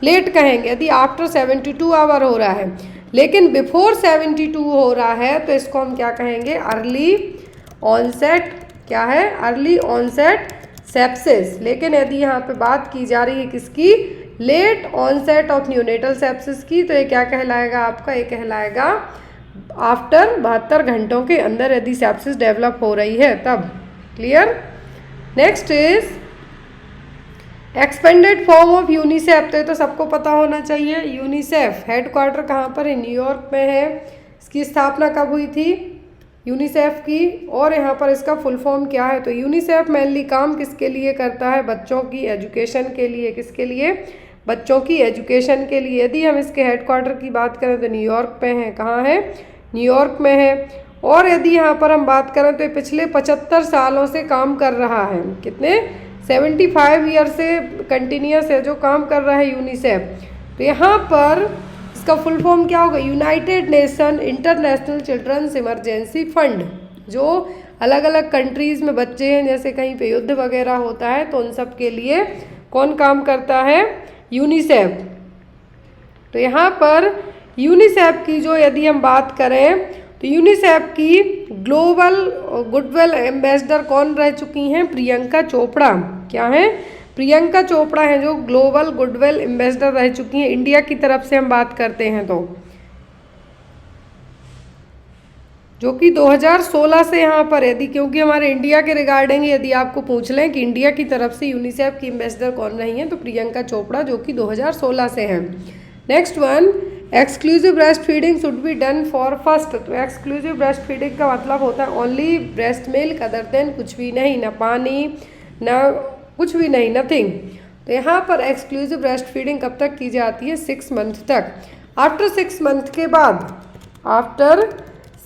लेट कहेंगे। यदि आफ्टर 72 आवर हो रहा है, लेकिन बिफोर 72 हो रहा है तो इसको हम क्या कहेंगे? Early onset. क्या है? Early onset sepsis. लेकिन यदि यहाँ पे बात की जा रही है किसकी? Late onset of neonatal sepsis की, तो ये क्या कहलाएगा आपका? ये कहलाएगा आफ्टर 72 घंटों के अंदर यदि सेप्सिस डेवलप हो रही है तब। Clear? Next is expanded form of UNICEF. तो ये तो सबको पता होना चाहिए। यूनिसेफ हेडक्वार्टर कहाँ पर है? न्यूयॉर्क में है। इसकी स्थापना कब हुई थी यूनिसेफ की? और यहाँ पर इसका फुल फॉर्म क्या है? तो यूनिसेफ मेनली काम किसके लिए करता है? बच्चों की एजुकेशन के लिए। किसके लिए? बच्चों की एजुकेशन के लिए। यदि हम इसके हेडक्वार्टर की बात करें तो न्यूयॉर्क पे है। कहाँ है? न्यूयॉर्क में है। और यदि यहाँ पर हम बात करें तो ये पिछले 75 सालों से काम कर रहा है। कितने? 75 ईयर से कंटिन्यूस है जो काम कर रहा है यूनिसेफ। तो यहाँ पर इसका फुल फॉर्म क्या होगा? United Nation International Children's Emergency Fund. जो अलग अलग कंट्रीज़ में बच्चे हैं, जैसे कहीं पे युद्ध वगैरह होता है तो उन सब के लिए कौन काम करता है? यूनिसेफ। तो यहाँ पर यूनिसेफ की जो यदि हम बात करें तो यूनिसेफ की ग्लोबल गुडविल एम्बेसडर कौन रह चुकी हैं? प्रियंका चोपड़ा। क्या है? प्रियंका चोपड़ा हैं जो ग्लोबल गुडविल एम्बेसडर रह चुकी हैं इंडिया की तरफ से हम बात करते हैं तो, जो कि 2016 से यहाँ पर यदि, क्योंकि हमारे इंडिया के रिगार्डिंग यदि आपको पूछ लें कि इंडिया की तरफ से यूनिसेफ की एम्बेसडर कौन रही हैं तो प्रियंका चोपड़ा, जो कि 2016 से हैं। Next one, exclusive breast feeding should be done for first. तो एक्सक्लूसिव ब्रेस्ट फीडिंग का मतलब होता है only breast milk, other than कुछ भी नहीं, ना पानी ना कुछ भी नहीं, नथिंग। तो यहाँ पर एक्सक्लूसिव ब्रेस्ट फीडिंग कब तक की जाती है? 6 मंथ तक। आफ्टर 6 मंथ के बाद, आफ्टर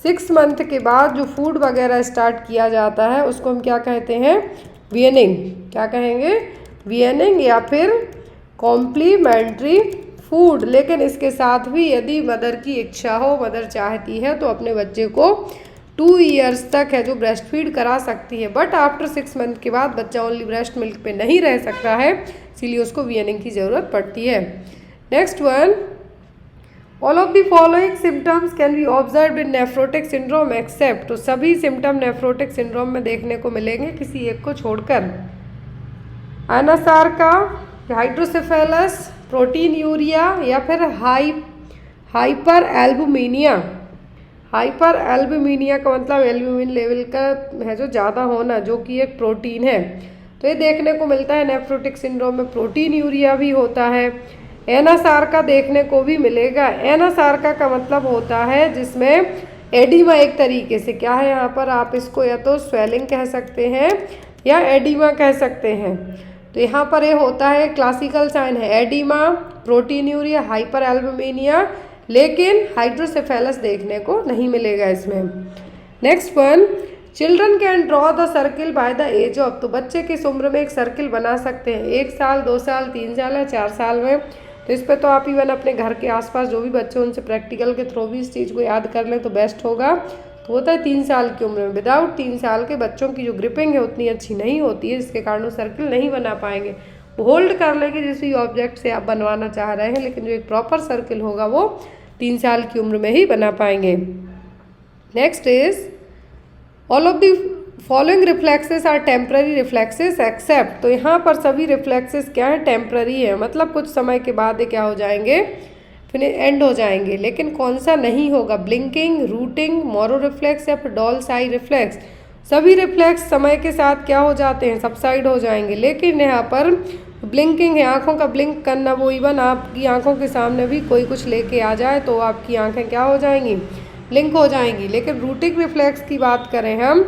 6 मंथ के बाद जो फूड वगैरह स्टार्ट किया जाता है उसको हम क्या कहते हैं? वीनिंग। क्या कहेंगे? वीनिंग या फिर कॉम्प्लीमेंट्री फूड। लेकिन इसके साथ भी यदि मदर की इच्छा हो, मदर चाहती है तो अपने बच्चे को 2 ईयर्स तक है जो ब्रेस्ट फीड करा सकती है। बट आफ्टर 6 मंथ के बाद बच्चा ओनली ब्रेस्ट मिल्क पे नहीं रह सकता है, इसीलिए उसको वीनिंग की ज़रूरत पड़ती है। Next one, all of the following symptoms can be observed in nephrotic syndrome except. तो सभी सिम्टम नेफ्रोटिक सिंड्रोम में देखने को मिलेंगे किसी एक को छोड़कर। अनासार्का, हाइड्रोसेफेलस, प्रोटीन यूरिया या फिर हाइपर एल्बुमिनिया। हाइपर एल्बुमिनिया का मतलब एल्बुमिन लेवल का है जो ज़्यादा होना, जो कि एक प्रोटीन है। तो ये देखने को मिलता है नेफ्रोटिक सिंड्रोम में। प्रोटीन यूरिया भी होता है। एनासार का देखने को भी मिलेगा। एनासार का मतलब होता है जिसमें एडिमा एक तरीके से क्या है, यहाँ पर आप इसको या तो स्वेलिंग कह सकते हैं या एडिमा कह सकते हैं। तो यहाँ पर ये होता है क्लासिकल साइन है एडिमा, प्रोटीन्यूरिया, हाइपर एल्बुमिनिया, लेकिन हाइड्रोसेफेलस देखने को नहीं मिलेगा इसमें। Next one, children can draw the circle by the age of. तो बच्चे किस उम्र में एक सर्किल बना सकते हैं, 1 साल, 2 साल, 3 साल या 4 साल में। तो इस पर तो आप इवन अपने घर के आसपास जो भी बच्चे उनसे प्रैक्टिकल के थ्रू भी इस चीज़ को याद कर लें तो बेस्ट होगा। तो होता है 3 साल की उम्र में। विदाउट 3 साल के बच्चों की जो ग्रिपिंग है उतनी अच्छी नहीं होती है, इसके कारण वो सर्किल नहीं बना पाएंगे। होल्ड कर लेंगे जिस भी ऑब्जेक्ट से आप बनवाना चाह रहे हैं, लेकिन जो एक प्रॉपर सर्किल होगा वो 3 साल की उम्र में ही बना पाएंगे। Next is all of the following reflexes are temporary reflexes except. तो यहाँ पर सभी रिफ्लेक्सेस क्या है, टेम्पररी है, मतलब कुछ समय के बाद ये क्या हो जाएंगे, फिर एंड हो जाएंगे। लेकिन कौन सा नहीं होगा, ब्लिंकिंग, रूटिंग, मोरो रिफ्लेक्स या फिर डॉल्स आई रिफ्लेक्स। सभी रिफ्लेक्स समय के साथ क्या हो जाते हैं, सबसाइड हो जाएंगे। लेकिन यहाँ पर ब्लिंकिंग है, आँखों का ब्लिंक करना, वो इवन आपकी आँखों के सामने भी कोई कुछ लेके आ जाए तो आपकी आँखें क्या हो जाएंगी, ब्लिंक हो जाएंगी। लेकिन रूटिंग रिफ्लेक्स की बात करें हम,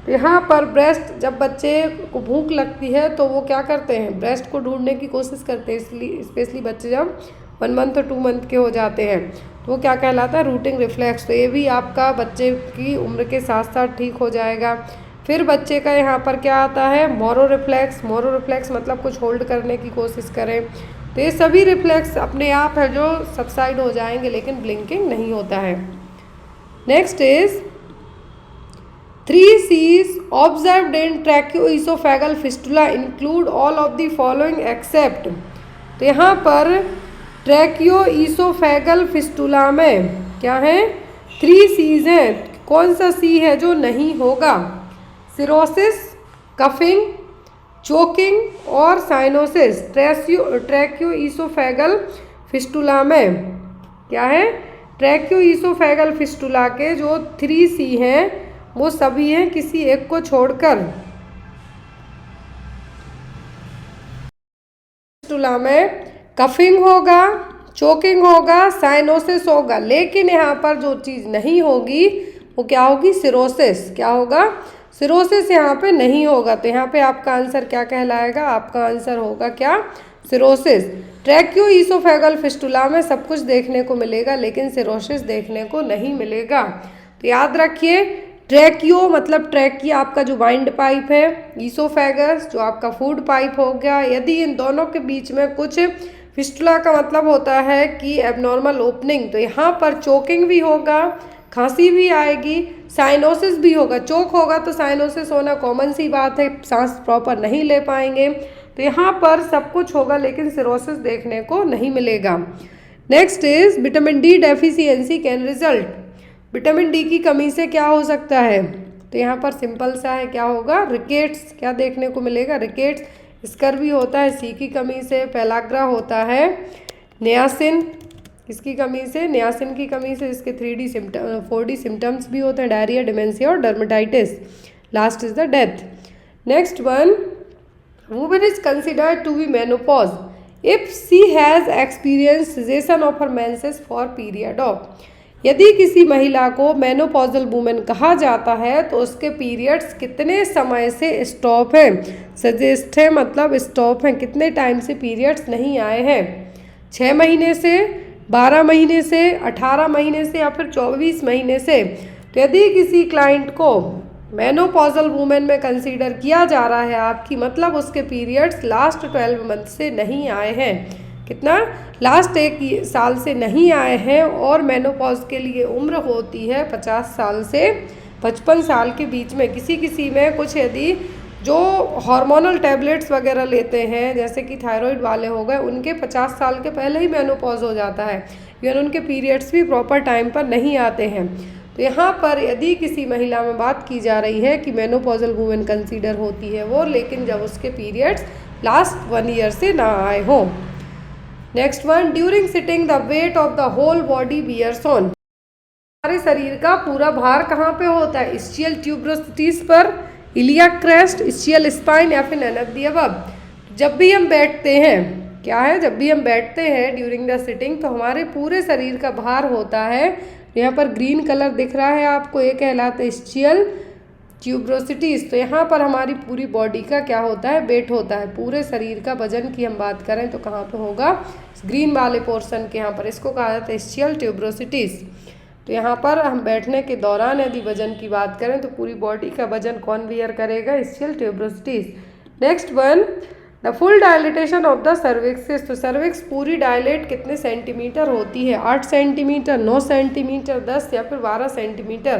तो यहाँ पर ब्रेस्ट, जब बच्चे को भूख लगती है तो वो क्या करते हैं, ब्रेस्ट को ढूंढने की कोशिश करते हैं। इसलिए स्पेशली बच्चे जब 1 मंथ और 2 मंथ के हो जाते हैं तो वो क्या कहलाता है, रूटिंग रिफ्लेक्स। तो ये भी आपका बच्चे की उम्र के साथ साथ ठीक हो जाएगा। फिर बच्चे का यहाँ पर क्या आता है, मोरो रिफ्लेक्स। मोरो रिफ्लेक्स मतलब कुछ होल्ड करने की कोशिश करें। तो ये सभी रिफ्लेक्स अपने आप है जो सबसाइड हो जाएंगे, लेकिन ब्लिंकिंग नहीं होता है। Next is 3 C's observed in tracheoesophageal fistula include all of the following except। तो यहाँ पर ट्रैकियोईसोफेगल फिस्टुला में क्या है, 3 C's हैं। कौन सा C है जो नहीं होगा, सिरोसिस, कफिंग, चोकिंग और साइनोसिस। ट्रैकियोईसोफेगल फिस्टुला में क्या है, ट्रैकियोईसोफेगल फिस्टुला के जो 3 C हैं वो सभी हैं किसी एक को छोड़कर। फिस्टुला में कफिंग होगा, चोकिंग होगा, साइनोसिस होगा, लेकिन यहाँ पर जो चीज़ नहीं होगी वो क्या होगी, सिरोसिस। क्या होगा, सिरोसिस यहाँ पे नहीं होगा। तो यहाँ पे आपका आंसर क्या कहलाएगा, आपका आंसर होगा क्या, सिरोसिस। ट्रैकियोईसोफेगल फिस्टुला में सब कुछ देखने को मिलेगा लेकिन सिरोसिस देखने को नहीं मिलेगा। तो याद रखिए, ट्रैकियो मतलब ट्रैकिया आपका जो वाइंड पाइप है, ईसोफेगस जो आपका फूड पाइप हो गया। यदि इन दोनों के बीच में कुछ, फिस्टुला का मतलब होता है कि एबनॉर्मल ओपनिंग, तो यहाँ पर चोकिंग भी होगा, खांसी भी आएगी, साइनोसिस भी होगा। चोक होगा तो साइनोसिस होना कॉमन सी बात है, सांस प्रॉपर नहीं ले पाएंगे। तो यहाँ पर सब कुछ होगा लेकिन सिरोसिस देखने को नहीं मिलेगा। Next is vitamin D deficiency can result. Vitamin D की कमी से क्या हो सकता है, तो यहाँ पर सिंपल सा है, क्या होगा, रिकेट्स। क्या देखने को मिलेगा, रिकेट्स। स्कर्वी होता है सी की कमी से, पेलाग्रा होता है नियासिन इसकी कमी से, नियासिन की कमी से इसके 3D सिम्टम 4D सिम्टम्स भी होते हैं, डायरिया, डिमेंशिया और dermatitis. Last is the death. Next one, women is considered to be menopause if she has experience cessation of her menses for period of. यदि किसी महिला को मेनोपॉजल वुमेन कहा जाता है तो उसके पीरियड्स कितने समय से स्टॉप हैं, सजेस्ट है मतलब स्टॉप हैं, कितने टाइम से पीरियड्स नहीं आए हैं, 6 महीने से, 12 महीने से, 18 महीने से या फिर 24 महीने से। तो यदि किसी क्लाइंट को मेनोपॉजल वुमेन में कंसीडर किया जा रहा है आपकी, मतलब उसके पीरियड्स लास्ट 12 मंथ से नहीं आए हैं, कितना, लास्ट 1 साल से नहीं आए हैं, और मेनोपॉज के लिए उम्र होती है 50 साल से 55 साल के बीच में। किसी किसी में कुछ यदि जो हार्मोनल टैबलेट्स वगैरह लेते हैं जैसे कि थायराइड वाले हो गए, उनके 50 साल के पहले ही मेनोपॉज हो जाता है, यानी उनके पीरियड्स भी प्रॉपर टाइम पर नहीं आते हैं। तो यहाँ पर यदि किसी महिला में बात की जा रही है कि मेनोपॉजल वुमेन कंसीडर होती है वो, लेकिन जब उसके पीरियड्स लास्ट 1 ईयर से ना आए हों। Next one, during sitting the weight of the whole body bears on. हमारे शरीर का पूरा भार कहाँ पे होता है, इस्चियल ट्यूबरोसिटीज पर, इलियाक क्रेस्ट, इस्चियल स्पाइन या फिर नन ऑफ द अबव। जब भी हम बैठते हैं क्या है, जब भी हम बैठते हैं ड्यूरिंग द सिटिंग तो हमारे पूरे शरीर का भार होता है। यहाँ पर ग्रीन कलर दिख रहा है आपको, ये कहलाता है स्चियल ट्यूब्रोसिटीज़। तो यहाँ पर हमारी पूरी बॉडी का क्या होता है, वेट होता है। पूरे शरीर का वजन की हम बात करें तो कहाँ पे होगा, ग्रीन वाले पोर्शन के यहाँ पर, इसको कहा जाता है स्चियल ट्यूब्रोसिटीज़। तो यहाँ पर हम बैठने के दौरान यदि वजन की बात करें तो पूरी बॉडी का वजन कौन बियर करेगा, ischial tuberosities. Next one, the full dilatation of the cervix. तो सर्विक्स पूरी डायलेट कितने सेंटीमीटर होती है, 8 सेंटीमीटर, 9 सेंटीमीटर, 10 या फिर 12 सेंटीमीटर।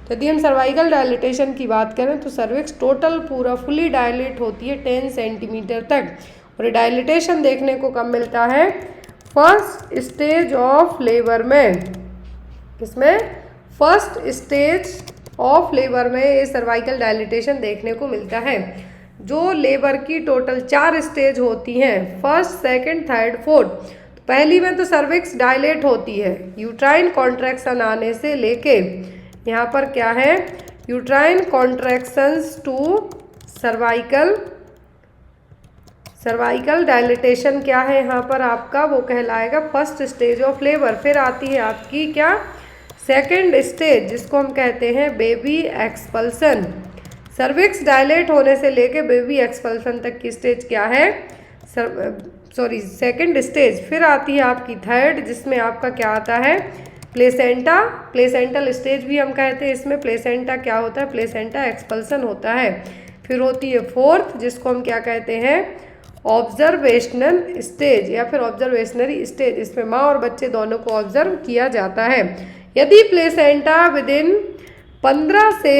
तो यदि हम सर्वाइकल डायलिटेशन की बात करें तो सर्विक्स टोटल पूरा फुली डायलेट होती है 10 सेंटीमीटर तक। और ये डायलिटेशन देखने को कब मिलता है, फर्स्ट स्टेज ऑफ लेबर में। इसमें फर्स्ट स्टेज ऑफ लेबर में ये सर्वाइकल डायलिटेशन देखने को मिलता है। जो लेबर की टोटल 4 स्टेज होती हैं, फर्स्ट, सेकंड, थर्ड, फोर्थ। तो पहली में तो सर्विक्स डायलेट होती है, यूट्राइन कॉन्ट्रैक्शन आने से लेके यहाँ पर क्या है, uterine contractions to cervical dilatation क्या है यहाँ पर आपका, वो कहलाएगा फर्स्ट स्टेज ऑफ लेबर। फिर आती है आपकी क्या, सेकंड स्टेज, जिसको हम कहते हैं बेबी एक्सपल्सन। सर्विक्स डायलेट होने से लेके बेबी एक्सपल्सन तक की स्टेज क्या है, सेकंड स्टेज। फिर आती है आपकी थर्ड, जिसमें आपका क्या आता है, प्लेसेंटा, प्लेसेंटल स्टेज भी हम कहते हैं। इसमें प्लेसेंटा क्या होता है, प्लेसेंटा एक्सपल्सन होता है। फिर होती है फोर्थ, जिसको हम क्या कहते हैं, ऑब्जर्वेशनल स्टेज या फिर ऑब्जर्वेशनरी स्टेज। इसमें माँ और बच्चे दोनों को ऑब्जर्व किया जाता है। यदि प्लेसेंटा विदिन 15 से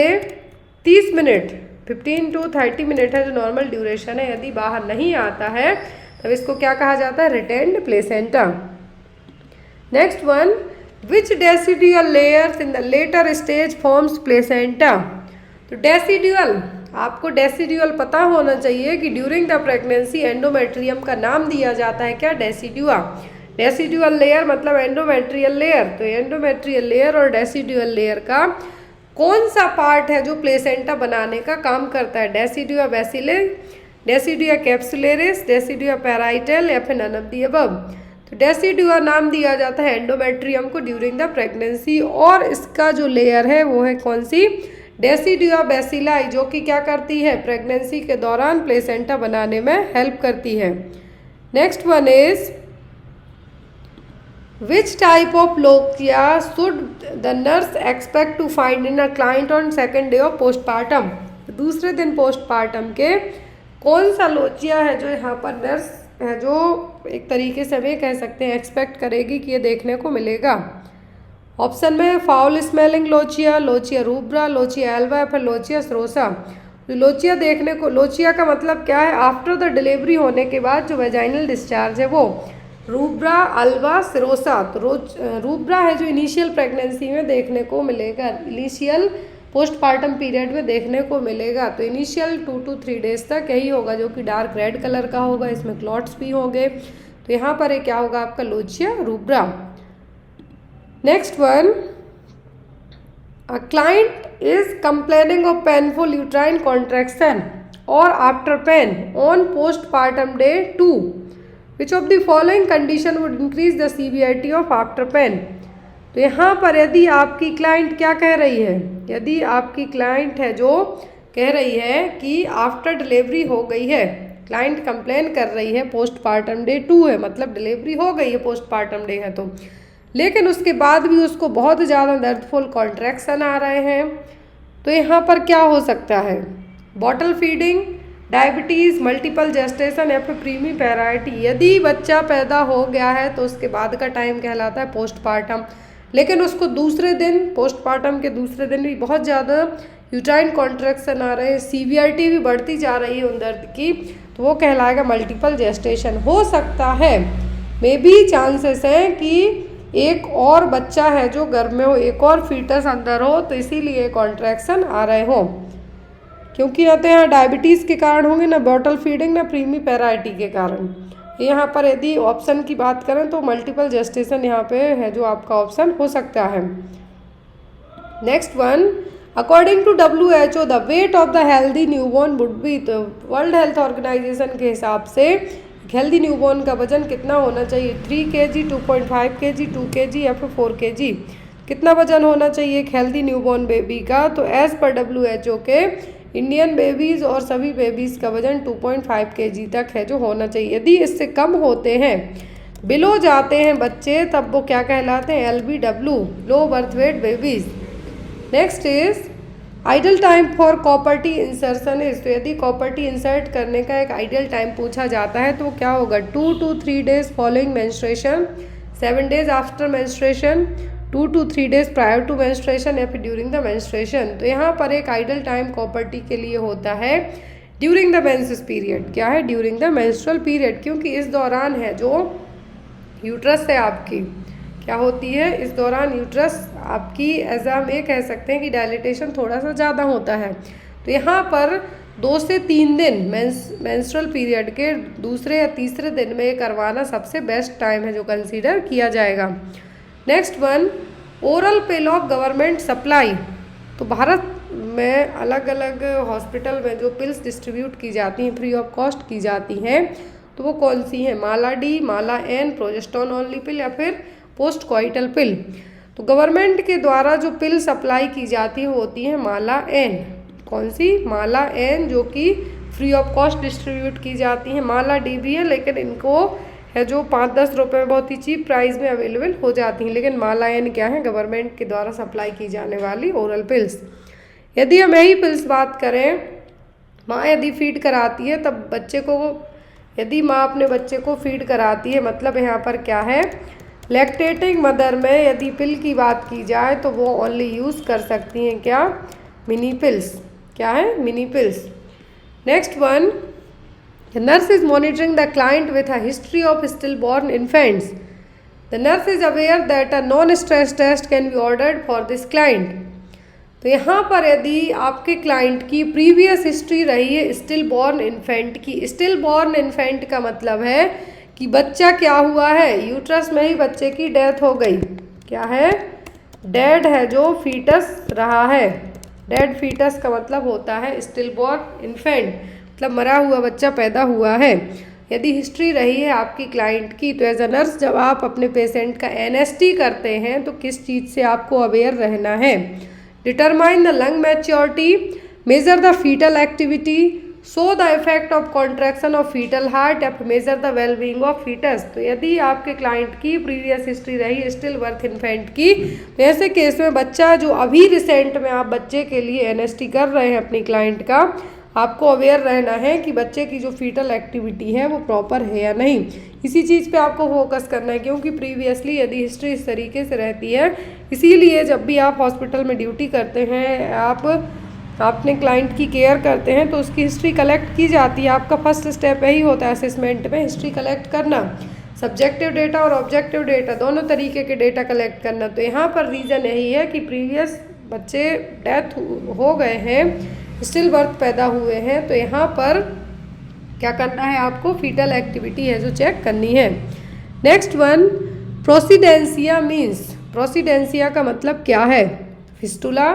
30 मिनट, 15 to 30 मिनट है जो नॉर्मल ड्यूरेशन है, यदि बाहर नहीं आता है तब इसको क्या कहा जाता है, retained placenta. Next one, which decidual layers in the later stage forms placenta. तो डेसिडुअल, आपको डेसिडुअल पता होना चाहिए कि ड्यूरिंग द प्रेगनेंसी एंडोमेट्रियम का नाम दिया जाता है क्या, डेसिडुआ। डेसिडुअल लेयर मतलब एंडोमेट्रियल लेयर। तो एंडोमेट्रियल लेयर और डेसिडुअल लेयर का कौन सा पार्ट है जो प्लेसेंटा बनाने का काम करता है, decidua basalis, decidua capsularis, decidua parietalis या फिर नन ऑफ द अबव। तो डेसिडुआ नाम दिया जाता है एंडोमेट्रियम को ड्यूरिंग द प्रेगनेंसी, और इसका जो लेयर है वो है कौन सी, डेसिडुआ बेसिलाई, जो कि क्या करती है, प्रेगनेंसी के दौरान प्लेसेंटा बनाने में हेल्प करती है। Next one is, Which type of lochia should the nurse expect to find in a client on second day of postpartum? दूसरे दिन पोस्टपार्टम के कौन सा लोचिया है जो यहाँ पर नर्स है जो एक तरीके से हमें कह सकते हैं एक्सपेक्ट करेगी कि ये देखने को मिलेगा। ऑप्शन में foul smelling lochia, lochia rubra, lochia alba या फिर लोचिया सरोसा। लोचिया देखने को, लोचिया का मतलब क्या है, आफ्टर द डिलीवरी होने के बाद जो वेजाइनल डिस्चार्ज है वो रूब्रा, अल्वा, सिरोसा। तो रूब्रा है जो इनिशियल प्रेगनेंसी में देखने को मिलेगा, इनिशियल पोस्टपार्टम पीरियड में देखने को मिलेगा। तो इनिशियल 2 to 3 डेज तक यही होगा, जो कि डार्क रेड कलर का होगा, इसमें क्लॉट्स भी होंगे। तो यहाँ पर ये क्या होगा आपका, lochia rubra. Next one, a client is complaining of painful uterine contraction और after pain on postpartum day 2, which of the following condition would increase the severity of after pain. तो यहाँ पर यदि आपकी क्लाइंट क्या कह रही है, यदि आपकी क्लाइंट है जो कह रही है कि आफ्टर डिलीवरी हो गई है, क्लाइंट कंप्लेन कर रही है पोस्टपार्टम डे 2 है, मतलब डिलीवरी हो गई है, पोस्टपार्टम डे है तो, लेकिन उसके बाद भी उसको बहुत ज़्यादा दर्दफुल कॉन्ट्रैक्शन आ रहे हैं, तो यहाँ पर क्या हो सकता है, bottle feeding, diabetes, multiple gestation या फिर प्रीमी पैराइटी। यदि बच्चा पैदा हो गया है तो उसके बाद का टाइम कहलाता है पोस्टपार्टम, लेकिन उसको दूसरे दिन, पोस्टपार्टम के दूसरे दिन भी बहुत ज़्यादा यूट्राइन कॉन्ट्रैक्शन आ रहे हैं, सीवियरिटी भी बढ़ती जा रही है उन दर्द की, तो वो कहलाएगा मल्टीपल जेस्टेशन। हो सकता है, मे बी चांसेस हैं कि एक और बच्चा है जो गर्भ में हो, एक और फीटस अंदर हो, तो इसीलिए कॉन्ट्रैक्शन आ रहे हों, क्योंकि ना तो यहाँ डायबिटीज़ के कारण होंगे, ना बॉटल फीडिंग, ना प्रीमी पैराइटी के कारण। यहाँ पर यदि ऑप्शन की बात करें तो मल्टीपल जेस्टेशन यहाँ पे है जो आपका ऑप्शन हो सकता है। Next one, according to WHO the weight of the healthy newborn would be, तो वर्ल्ड हेल्थ ऑर्गेनाइजेशन के हिसाब से हेल्दी न्यूबॉर्न का वजन कितना होना चाहिए? 3 kg, 2.5 kg, 2 kg या फिर 4 kg? कितना वजन होना चाहिए एक हेल्दी न्यूबॉर्न बेबी का? तो एज़ पर WHO के इंडियन बेबीज़ और सभी बेबीज़ का वजन 2.5 kg तक है जो होना चाहिए। यदि इससे कम होते हैं, बिलो जाते हैं बच्चे, तब वो क्या कहलाते हैं? LBW, low birth weight babies. Next is idle time for copper T insertion is. तो यदि कॉपर टी इंसर्ट करने का एक आइडियल टाइम पूछा जाता है तो क्या होगा? 2 to 3 days following menstruation, 7 days after menstruation, 2 to 3 days prior to menstruation या फिर ड्यूरिंग द मेंस्ट्रुएशन। तो यहाँ पर एक आइडल टाइम कॉपर टी के लिए होता है ड्यूरिंग द मेंसेस पीरियड। क्या है? ड्यूरिंग द मेंस्ट्रुअल पीरियड, क्योंकि इस दौरान है जो यूट्रस है आपकी, क्या होती है? इस दौरान यूट्रस आपकी एज हम ये कह सकते हैं कि डायलिटेशन थोड़ा सा ज़्यादा होता है। तो यहाँ पर 2 से 3 दिन मेंस्ट्रुअल पीरियड के दूसरे या तीसरे दिन में ये करवाना सबसे बेस्ट टाइम है जो कंसीडर किया जाएगा। Next one, oral pill of government supply. तो भारत में अलग अलग हॉस्पिटल में जो पिल्स डिस्ट्रीब्यूट की जाती हैं, फ्री ऑफ कॉस्ट की जाती हैं, तो वो कौन सी हैं? माला डी, माला एन, प्रोजेस्टेरोन ओनली पिल या फिर पोस्ट कॉइटल पिल। तो गवर्नमेंट के द्वारा जो पिल सप्लाई की जाती है होती है माला एन। कौन सी? माला एन, जो कि फ्री ऑफ कॉस्ट डिस्ट्रीब्यूट की जाती है। माला डी भी है, लेकिन इनको है जो 5-10 रुपये में बहुत ही चीप प्राइस में अवेलेबल हो जाती हैं। लेकिन माला एन क्या है? गवर्नमेंट के द्वारा सप्लाई की जाने वाली ओरल पिल्स। यदि हम यही पिल्स बात करें, माँ यदि फीड कराती है तब बच्चे को, यदि माँ अपने बच्चे को फीड कराती है, मतलब यहाँ पर क्या है? लैक्टेटिंग मदर में यदि पिल की बात की जाए तो वो ओनली यूज़ कर सकती हैं क्या? Mini pills. क्या है? Mini pills. Next one, the nurse is monitoring the client with a history of stillborn infants. The nurse is aware that a non stress test can be ordered for this client. तो यहाँ पर यदि आपके क्लाइंट की प्रीवियस हिस्ट्री रही है स्टिल बॉर्न इन्फेंट की, स्टिल बॉर्न इन्फेंट का मतलब है कि बच्चा क्या हुआ है? यूट्रस में ही बच्चे की डेथ हो गई। क्या है? डेड है जो फीटस रहा है। डेड फीटस का मतलब होता है स्टिल बॉर्न इन्फेंट, मतलब मरा हुआ बच्चा पैदा हुआ है। यदि हिस्ट्री रही है आपकी क्लाइंट की, तो एज अ नर्स जब आप अपने पेशेंट का NST करते हैं तो किस चीज़ से आपको अवेयर रहना है? Determine the lung maturity, measure the fetal activity, so the effect of contraction of fetal heart या measure the wellbeing of fetus. तो यदि आपके क्लाइंट की प्रीवियस हिस्ट्री रही स्टिल बर्थ इन्फेंट की, तो ऐसे केस में बच्चा जो अभी रिसेंट में आप बच्चे के लिए NST कर रहे हैं अपनी क्लाइंट का, आपको अवेयर रहना है कि बच्चे की जो फीटल एक्टिविटी है वो प्रॉपर है या नहीं। इसी चीज़ पे आपको फोकस करना है, क्योंकि प्रीवियसली यदि हिस्ट्री इस तरीके से रहती है, इसीलिए जब भी आप हॉस्पिटल में ड्यूटी करते हैं, आप अपने क्लाइंट की केयर करते हैं, तो उसकी हिस्ट्री कलेक्ट की जाती है। आपका फर्स्ट स्टेप यही होता है असेसमेंट में, हिस्ट्री कलेक्ट करना, सब्जेक्टिव डेटा और ऑब्जेक्टिव डेटा दोनों तरीके के डेटा कलेक्ट करना। तो यहाँ पर रीज़न यही है कि प्रीवियस बच्चे डेथ हो गए हैं, स्टिल बर्थ पैदा हुए हैं, तो यहाँ पर क्या करना है आपको? फीटल एक्टिविटी है जो चेक करनी है। Next one, procidentia means. Procidentia का मतलब क्या है? फिस्टुला,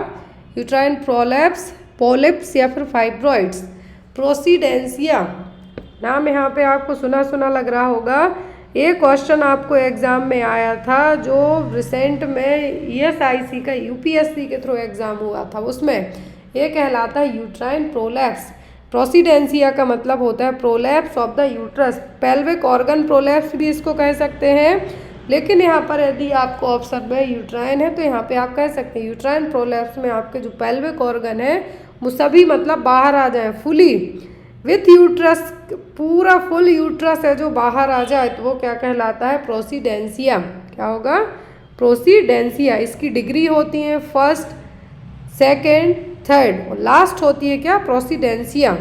यूट्राइन प्रोलैप्स, पॉलिप्स या फिर फाइब्रॉइड्स। प्रोसीडेंसिया नाम यहाँ पे आपको सुना सुना लग रहा होगा। एक क्वेश्चन आपको एग्ज़ाम में आया था जो रिसेंट में ESIC का UPSC के थ्रू एग्ज़ाम हुआ था, उसमें ये कहलाता है यूट्राइन प्रोलैप्स। प्रोसीडेंसिया का मतलब होता है prolapse of the uterus. Pelvic organ prolapse भी इसको कह सकते हैं, लेकिन यहाँ पर यदि आपको ऑप्शन में यूट्राइन है तो यहाँ पे आप कह सकते हैं यूट्राइन प्रोलैप्स में आपके जो पेल्विक ऑर्गन है वो सभी मतलब बाहर आ जाए फुली विथ यूट्रस, पूरा फुल यूट्रस है जो बाहर आ जाए, तो वो क्या कहलाता है? प्रोसीडेंसिया। क्या होगा? प्रोसीडेंसिया। इसकी डिग्री होती है फर्स्ट, सेकेंड, थर्ड और लास्ट होती है क्या? Procidentia.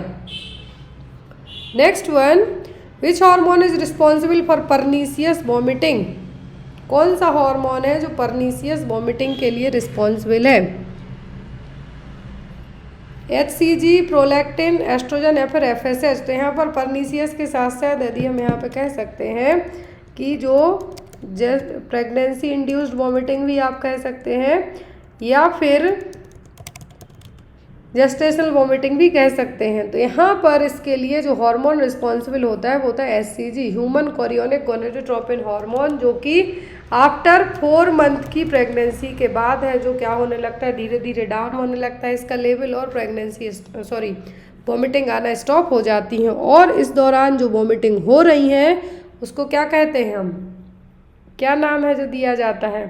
Next one, which hormone is responsible for pernicious vomiting. कौन सा हार्मोन है जो परनीसियस वॉमिटिंग के लिए रिस्पॉन्सिबल है? HCG, प्रोलैक्टिन, एस्ट्रोजन या फिर FSH। तो यहाँ पर परनीसियस के साथ साथ यदि हम यहाँ पे कह सकते हैं कि जो प्रेगनेंसी इंड्यूस्ड वॉमिटिंग भी आप कह सकते हैं, या फिर जेस्टेशनल वॉमिटिंग भी कह सकते हैं। तो यहाँ पर इसके लिए जो हार्मोन रिस्पॉन्सिबल होता है वो होता है HCG, human chorionic gonadotropin hormone, जो कि आफ्टर 4 मंथ की प्रेगनेंसी के बाद है, जो क्या होने लगता है, धीरे धीरे डाउन होने लगता है इसका लेवल, और वॉमिटिंग आना स्टॉप हो जाती हैं। और इस दौरान जो वॉमिटिंग हो रही है उसको क्या कहते हैं हम, क्या नाम है जो दिया जाता है।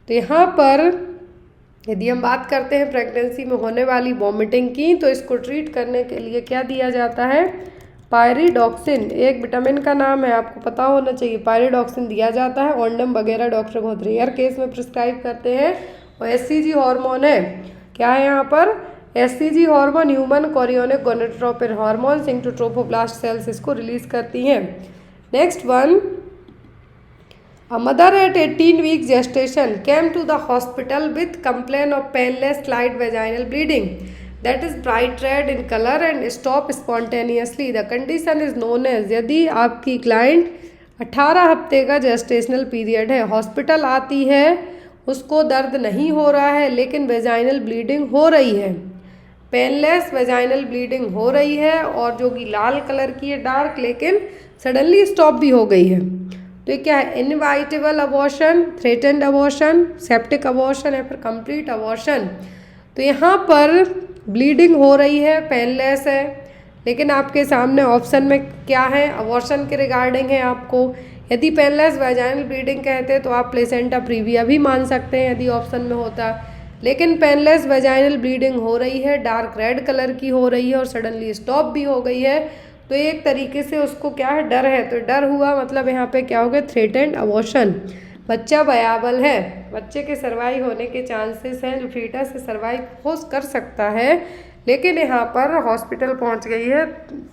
तो यहाँ पर यदि हम बात करते हैं प्रेगनेंसी में होने वाली वॉमिटिंग की, तो इसको ट्रीट करने के लिए क्या दिया जाता है, पायरिडॉक्सिन, एक विटामिन का नाम है, आपको पता होना चाहिए। पायरिडॉक्सिन दिया जाता है, ओंडम वगैरह डॉक्टर बहुत रेयर केस में प्रिस्क्राइब करते हैं। और एचसीजी हार्मोन है, क्या है यहाँ पर, HCG hormone human chorionic gonadotropin hormone sync to trophoblast cells इसको रिलीज करती हैं। Next one, a mother at 18 weeks gestation came to the hospital with complaint of painless slight vaginal bleeding that is bright red in color and stop spontaneously. The condition is known as, यदि आपकी क्लाइंट 18 हफ्ते का जेस्टेशनल पीरियड है, हॉस्पिटल आती है, उसको दर्द नहीं हो रहा है लेकिन वेजाइनल ब्लीडिंग हो रही है, पेनलेस वेजाइनल ब्लीडिंग हो रही है और जो कि लाल कलर की है, डार्क, लेकिन सडनली स्टॉप भी हो गई है। तो ये क्या है, inevitable abortion, threatened abortion, septic abortion या फिर कंप्लीट अबॉर्शन। तो यहाँ पर ब्लीडिंग हो रही है, पेनलेस है, लेकिन आपके सामने ऑप्शन में क्या है, अबॉर्शन के रिगार्डिंग है आपको। यदि पेनलेस वेजाइनल ब्लीडिंग कहते हैं तो आप प्लेसेंटा प्रीविया भी मान सकते हैं यदि ऑप्शन में होता, लेकिन पेनलेस वेजाइनल ब्लीडिंग हो रही है, डार्क रेड कलर की हो रही है और सडनली स्टॉप भी हो गई है, तो एक तरीके से उसको क्या है, डर है। तो डर हुआ मतलब यहाँ पे क्या हो गया, थ्रेटेंड अबॉर्शन। बच्चा वायबल है, बच्चे के सर्वाइव होने के चांसेस हैं, जो फीटस से सर्वाइव हो कर सकता है, लेकिन यहाँ पर हॉस्पिटल पहुँच गई है,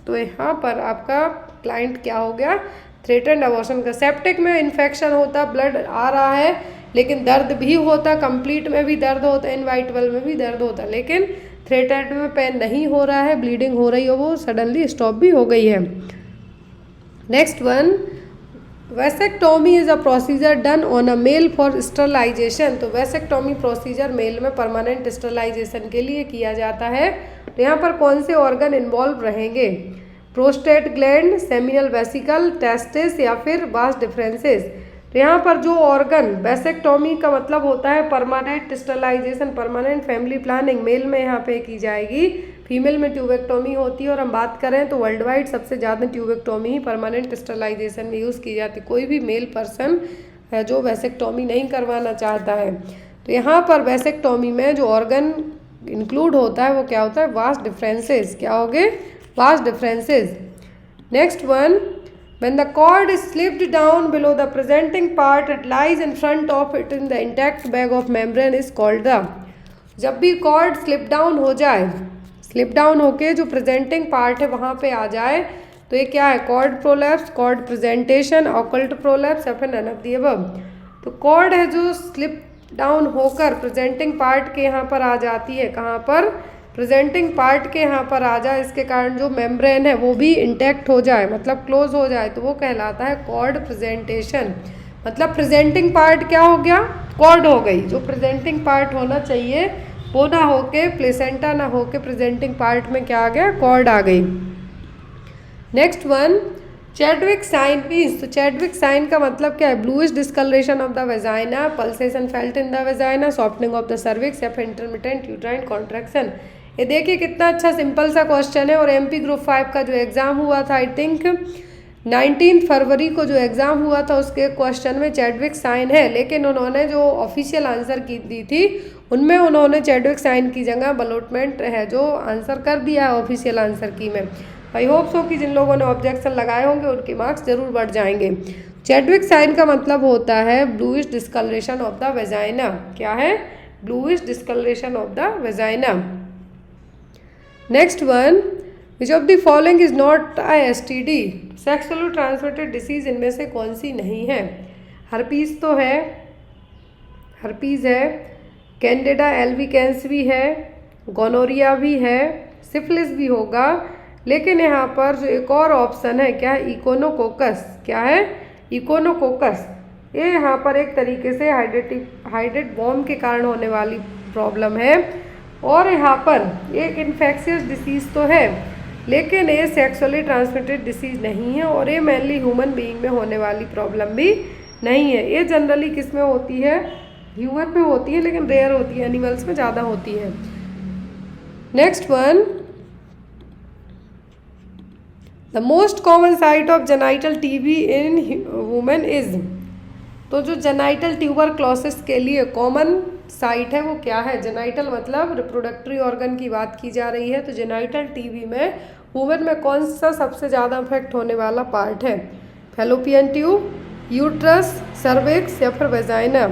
तो यहाँ पर आपका क्लाइंट क्या हो गया, थ्रेटेंड अबॉर्शन का। सेप्टिक में इन्फेक्शन होता, ब्लड आ रहा है लेकिन दर्द भी होता, कंप्लीट में भी दर्द होता, इनवाइटेबल में भी दर्द होता, लेकिन थ्रेटेंड में पेन नहीं हो रहा है, ब्लीडिंग हो रही है, वो सडनली स्टॉप भी हो गई है। Next one, vasectomy is a procedure done on a male for sterilisation. तो वैसेक्टोमी प्रोसीजर मेल में परमानेंट स्टरलाइजेशन के लिए किया जाता है। तो यहाँ पर कौन से ऑर्गन इन्वॉल्व रहेंगे, prostate gland, seminal vesicle, testis या फिर वास डिफरेंसेस। तो यहाँ पर जो ऑर्गन, वैसेक्टोमी का मतलब होता है permanent sterilisation, permanent family planning, male में यहाँ पे की जाएगी, फीमेल में ट्यूबेक्टोमी होती है। और हम बात करें तो वर्ल्ड वाइड सबसे ज़्यादा ट्यूबेक्टोमी ही परमानेंट स्टरलाइजेशन में यूज़ की जाती है, कोई भी मेल पर्सन है जो वैसेक्टोमी नहीं करवाना चाहता है। तो यहाँ पर वैसेक्टोमी में जो ऑर्गन इंक्लूड होता है वो क्या होता है, वास डिफरेंसेस, क्या हो गए, वास differences. Next one, when the cord is slipped down below the presenting part, it lies in front of it in the intact bag of membrane is called the। जब भी कॉर्ड स्लिप डाउन हो जाए, स्लिप डाउन होके जो प्रेजेंटिंग पार्ट है वहाँ पे आ जाए, तो ये क्या है, cord prolapse, cord presentation, occult prolapse या फिर नन ऑफ द अबव। तो कॉर्ड है जो स्लिप डाउन होकर प्रेजेंटिंग पार्ट के यहाँ पर आ जाती है, कहाँ पर, प्रेजेंटिंग पार्ट के यहाँ पर आ जाए, इसके कारण जो मेम्ब्रेन है वो भी इंटैक्ट हो जाए, मतलब क्लोज हो जाए, तो वो कहलाता है कॉर्ड प्रेजेंटेशन। मतलब प्रेजेंटिंग पार्ट क्या हो गया, कॉर्ड हो गई, जो प्रेजेंटिंग पार्ट होना चाहिए वो ना होके, प्लेसेंटा ना होके, प्रेजेंटिंग पार्ट में क्या आ गया, कॉर्ड आ गई। Next one, Chadwick sign means. तो चैडविक साइन का मतलब क्या है, bluish discolouration of the vagina, pulsation felt in the vagina, softening of the cervix या फिर इंटरमिटेंट यूट्राइन कॉन्ट्रैक्शन। ये देखिए कितना अच्छा सिंपल सा क्वेश्चन है। और एमपी ग्रुप 5 का जो एग्ज़ाम हुआ था, आई थिंक 19 फरवरी को जो एग्ज़ाम हुआ था, उसके क्वेश्चन में चैडविक साइन है, लेकिन उन्होंने जो ऑफिशियल आंसर की दी थी उनमें उन्होंने चैडविक साइन की जगह बलोटमेंट है जो आंसर कर दिया है ऑफिशियल आंसर की में। आई होप सो कि जिन लोगों ने ऑब्जेक्शन लगाए होंगे उनके मार्क्स जरूर बढ़ जाएंगे। चैडविक साइन का मतलब होता है bluish discolouration of the vagina. क्या है, bluish discolouration of the vagina. Next one, which of the following is not a STD, sexually transmitted disease इनमें से कौन सी नहीं है। हर्पीज तो है, हर्पीज है, कैंडिडा एल्बिकेंस भी है, गोनोरिया भी है, सिफिलिस भी होगा, लेकिन यहाँ पर जो एक और ऑप्शन है क्या है, इकोनोकोकस। क्या है, इकोनोकोकस। ये यहाँ पर एक तरीके से हाइड्रेट वॉर्म के कारण होने वाली प्रॉब्लम है। और यहाँ पर एक इन्फेक्शियस डिसीज़ तो है, लेकिन ये सेक्सुअली ट्रांसमिटेड डिसीज़ नहीं है और ये मेनली ह्यूमन बीइंग में होने वाली प्रॉब्लम भी नहीं है। ये जनरली किस में होती है? ह्यूमन में होती है, लेकिन रेयर होती है, एनिमल्स में ज़्यादा होती है। Next one, the most common site of genital TB in women is. तो जो जेनाइटल ट्यूबरक्लोसिस के लिए कॉमन साइट है वो क्या है? जेनाइटल मतलब रिप्रोडक्टरी ऑर्गन की बात की जा रही है, तो जेनाइटल टीबी में वुमेन में कौन सा सबसे ज़्यादा अफेक्ट होने वाला पार्ट है? फैलोपियन ट्यूब, यूट्रस, सर्विक्स या फिर वेजाइना?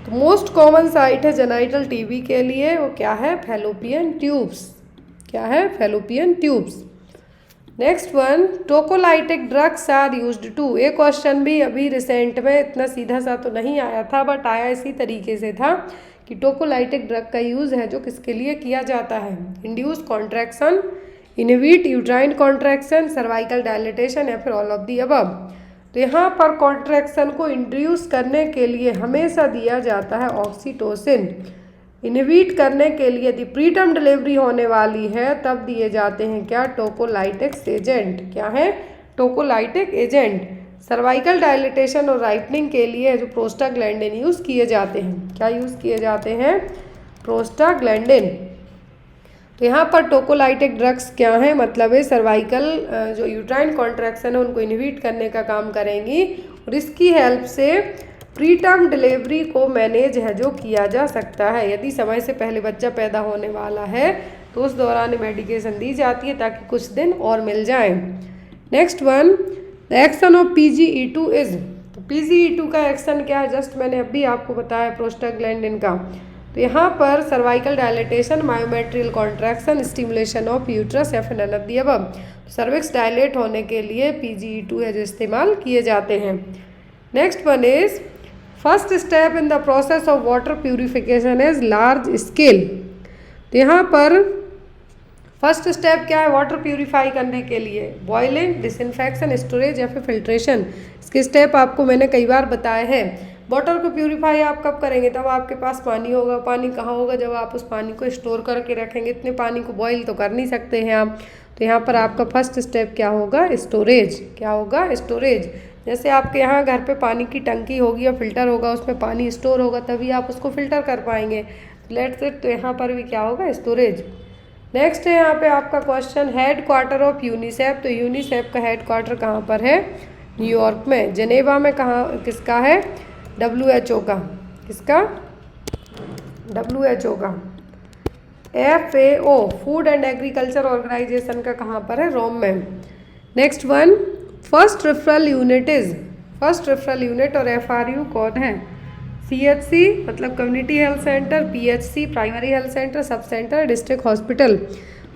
तो मोस्ट कॉमन साइट है जेनाइटल टीबी के लिए वो क्या है? Fallopian tubes. क्या है? Fallopian tubes. Next one, tocolytic drugs are used to. एक क्वेश्चन भी अभी रिसेंट में इतना सीधा सा तो नहीं आया था, बट आया इसी तरीके से था कि टोकोलाइटिक ड्रग का यूज़ है जो किसके लिए किया जाता है? Induce contraction, inhibit uterine contraction, cervical dilatation या फिर ऑल ऑफ दी अबव। तो यहाँ पर कॉन्ट्रैक्शन को इंड्यूस करने के लिए हमेशा दिया जाता है ऑक्सीटोसिन। इनहिबिट करने के लिए यदि प्रीटर्म डिलीवरी होने वाली है तब दिए जाते हैं क्या? Tocolytics agent. क्या है? टोकोलाइटिक एजेंट। सर्वाइकल डायलिटेशन और राइटनिंग के लिए जो प्रोस्टाग्लैंडिन यूज़ किए जाते हैं। क्या यूज़ किए जाते हैं? प्रोस्टाग्लैंडिन। तो यहाँ पर टोकोलाइटिक ड्रग्स क्या है? मतलब है सर्वाइकल जो यूट्राइन कॉन्ट्रैक्शन है उनको इनहिबिट करने का काम करेंगी और इसकी हेल्प से प्रीटर्म डिलीवरी को मैनेज है जो किया जा सकता है। यदि समय से पहले बच्चा पैदा होने वाला है तो उस दौरान मेडिकेशन दी जाती है ताकि कुछ दिन और मिल जाए। Next one, the action of PGE2 is. तो PGE2 का एक्शन क्या है? जस्ट मैंने अभी आपको बताया प्रोस्टाग्लैंडिन का। तो यहाँ पर cervical dilatation, myometrial contraction, stimulation of uterus या फिर none of the above. Cervix dilate होने के लिए PGE2 है जो इस्तेमाल किए जाते हैं। Next one is, first step in the process of water purification is large scale. तो यहाँ पर फर्स्ट स्टेप क्या है वाटर प्यूरिफाई करने के लिए? बॉइलिंग, डिसइंफेक्शन, स्टोरेज या फिर फिल्ट्रेशन। इसके स्टेप आपको मैंने कई बार बताए हैं। वाटर को प्यूरिफाई आप कब करेंगे? तब आपके पास पानी होगा। पानी कहाँ होगा? जब आप उस पानी को स्टोर करके रखेंगे। इतने पानी को बॉईल तो कर नहीं सकते हैं आप। तो यहाँ पर आपका फर्स्ट स्टेप क्या होगा? स्टोरेज। क्या होगा? स्टोरेज। जैसे आपके यहाँ घर पे पानी की टंकी होगी या फिल्टर होगा, उसमें पानी स्टोर होगा तभी आप उसको फिल्टर कर पाएंगे। लेट्स इट, तो यहाँ पर भी क्या होगा? स्टोरेज। नेक्स्ट है यहाँ पे आपका question, head quarter of UNICEF. तो यूनिसेफ का हेड क्वार्टर कहाँ पर है? न्यूयॉर्क में। जेनेवा में कहाँ किसका है? WHO का। किसका? WHO का। FAO, food and agriculture organization का कहाँ पर है? रोम में। Next one, first referral unit is. First referral unit और FRU कौन है? CHC मतलब community health centre, PHC primary health centre, sub centre, district hospital.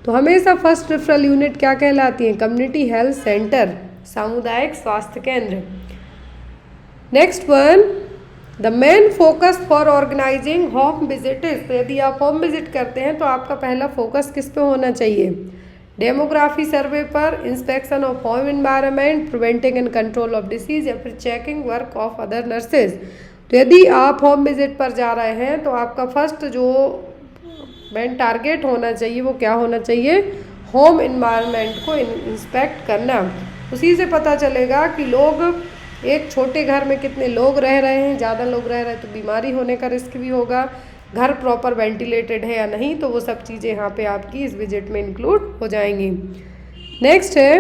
तो हमेशा फर्स्ट रेफरल यूनिट क्या कहलाती है? कम्युनिटी हेल्थ सेंटर, सामुदायिक स्वास्थ्य केंद्र। Next one, the main focus for organising home visit is. तो यदि आप होम विजिट करते हैं तो आपका पहला फोकस किस पे होना चाहिए? डेमोग्राफी सर्वे पर, inspection of home environment, preventing and control of disease या फिर checking work of other nurses. तो यदि आप होम विजिट पर जा रहे हैं तो आपका फर्स्ट जो मेन टारगेट होना चाहिए वो क्या होना चाहिए? होम एनवायरनमेंट को इंस्पेक्ट करना। उसी से पता चलेगा कि लोग एक छोटे घर में कितने लोग रह रहे हैं। ज़्यादा लोग रह रहे हैं तो बीमारी होने का रिस्क भी होगा, घर प्रॉपर वेंटिलेटेड है या नहीं, तो वो सब चीज़ें यहाँ पे आपकी इस विजिट में इंक्लूड हो जाएंगी। नेक्स्ट है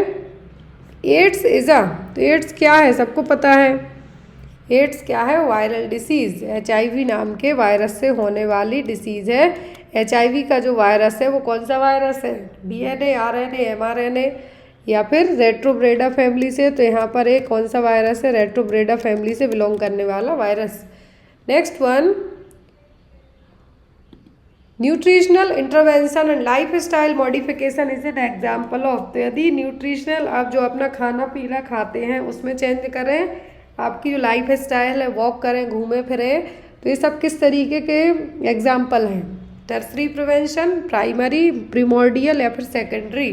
एड्स इज़ा। तो एड्स क्या है? सबको पता है। एड्स क्या है? Viral disease. HIV नाम के वायरस से होने वाली डिसीज़ है। HIV का जो वायरस है वो कौन सा वायरस है? DNA, RNA, mRNA या फिर रेट्रोब्रेडा फैमिली से। तो यहाँ पर एक कौन सा वायरस है? रेट्रोब्रेडा फैमिली से बिलोंग करने वाला virus. Next one, nutritional intervention and life style modification is an example of. तो यदि न्यूट्रिशनल आप जो अपना खाना पीना खाते हैं उसमें चेंज करें, आपकी जो लाइफ स्टाइल है, वॉक करें, घूमें फिरें, तो ये सब किस तरीके के एग्जाम्पल हैं? टर्सरी प्रिवेंशन, प्राइमरी, प्रीमोर्डियल या फिर सेकेंडरी।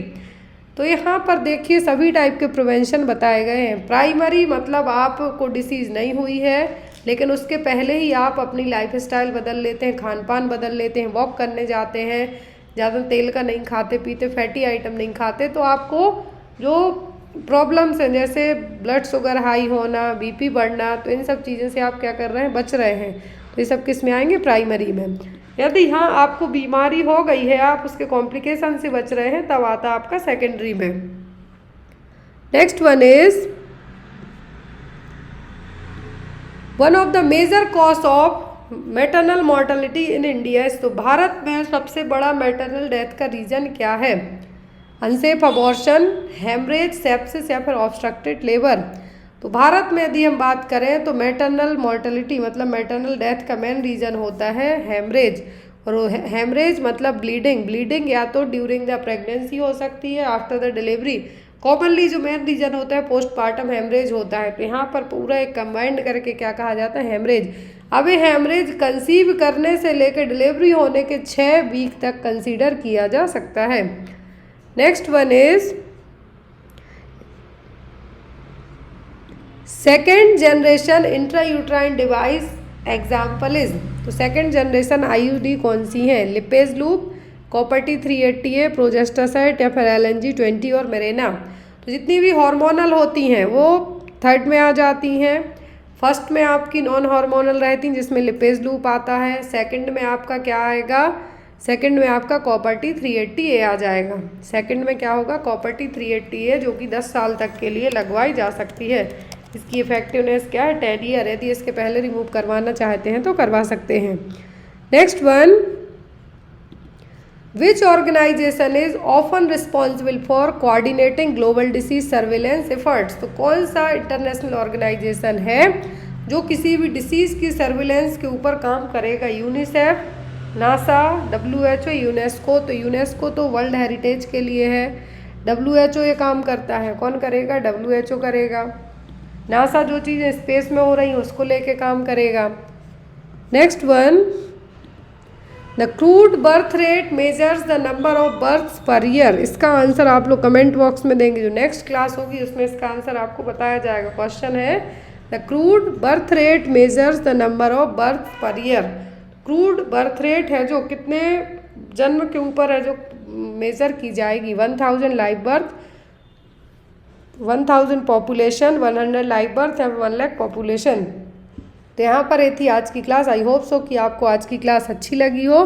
तो यहाँ पर देखिए सभी टाइप के प्रिवेंशन बताए गए हैं। प्राइमरी मतलब आपको डिसीज़ नहीं हुई है, लेकिन उसके पहले ही आप अपनी लाइफस्टाइल बदल लेते हैं, खान पान बदल लेते हैं, वॉक करने जाते हैं, ज़्यादा तेल का नहीं खाते पीते, फैटी आइटम नहीं खाते, तो आपको जो प्रॉब्लम्स हैं जैसे ब्लड शुगर हाई होना, बीपी बढ़ना, तो इन सब चीज़ों से आप क्या कर रहे हैं, बच रहे हैं। तो ये सब किस में आएंगे, प्राइमरी में। यदि हाँ आपको बीमारी हो गई है, आप उसके कॉम्प्लिकेशन से बच रहे हैं, तब आता आपका सेकेंडरी में। Next one is one of the major cause of maternal mortality in India. तो भारत में सबसे बड़ा मैटरनल डेथ का रीजन क्या है? अनसेफ अबॉर्शन, हेमरेज, सेप्सिस या फिर ऑब्स्ट्रक्टेड लेबर। तो भारत में यदि हम बात करें तो मैटरनल मॉर्टेलिटी मतलब मैटरनल डेथ का मेन रीज़न होता है हेमरेज। और हेमरेज मतलब ब्लीडिंग या तो ड्यूरिंग द प्रेगनेंसी हो सकती है, आफ्टर द डिलीवरी। कॉमनली जो मेन रीजन होता है पोस्टपार्टम हेमरेज होता है। तो यहाँ पर पूरा एक कंबाइंड करके क्या कहा जाता है, हेमरेज। अब ये हेमरेज कंसीव करने से लेकर डिलीवरी होने के 6 वीक तक कंसीडर किया जा सकता है। Next one is second generation intrauterine device example is. तो सेकेंड जनरेशन आईयूडी कौन सी है? Lipase loop, copper T 380A, प्रोजेस्टासाइट या फिर LNG-20 और मेरेना। तो जितनी भी हार्मोनल होती हैं वो थर्ड में आ जाती हैं। फर्स्ट में आपकी नॉन हार्मोनल रहती हैं जिसमें लिपेज लूप आता है। सेकंड में आपका क्या आएगा? सेकंड में आपका कॉपर टी 380A आ जाएगा। सेकंड में क्या होगा? कॉपर टी 380A, जो कि 10 साल तक के लिए लगवाई जा सकती है। इसकी इफेक्टिवनेस क्या है? 10 ईयर। यदि इसके पहले रिमूव करवाना चाहते हैं तो करवा सकते हैं। Next one, Which organization is often responsible for coordinating global disease surveillance efforts? तो कौन सा इंटरनेशनल ऑर्गेनाइजेशन है जो किसी भी डिसीज़ की सर्विलेंस के ऊपर काम करेगा? UNICEF, NASA, WHO, UNESCO. तो यूनेस्को तो वर्ल्ड हेरिटेज के लिए है। WHO ये काम करता है, कौन करेगा? WHO करेगा। नासा जो चीज़ें स्पेस में हो रही हैं उसको लेके काम करेगा। Next one, the crude birth rate measures the number of births per year. इसका आंसर आप लोग कमेंट बॉक्स में देंगे। जो नेक्स्ट क्लास होगी उसमें इसका आंसर आपको बताया जाएगा। क्वेश्चन है the crude birth rate measures the number of births per year. Crude birth rate है जो कितने जन्म के ऊपर है जो मेजर की जाएगी। 1000 live birth, 1000 population, 100 live birth या 1 लाख पॉपुलेशन। तो यहाँ पर ये थी आज की क्लास। आई होप सो कि आपको आज की क्लास अच्छी लगी हो।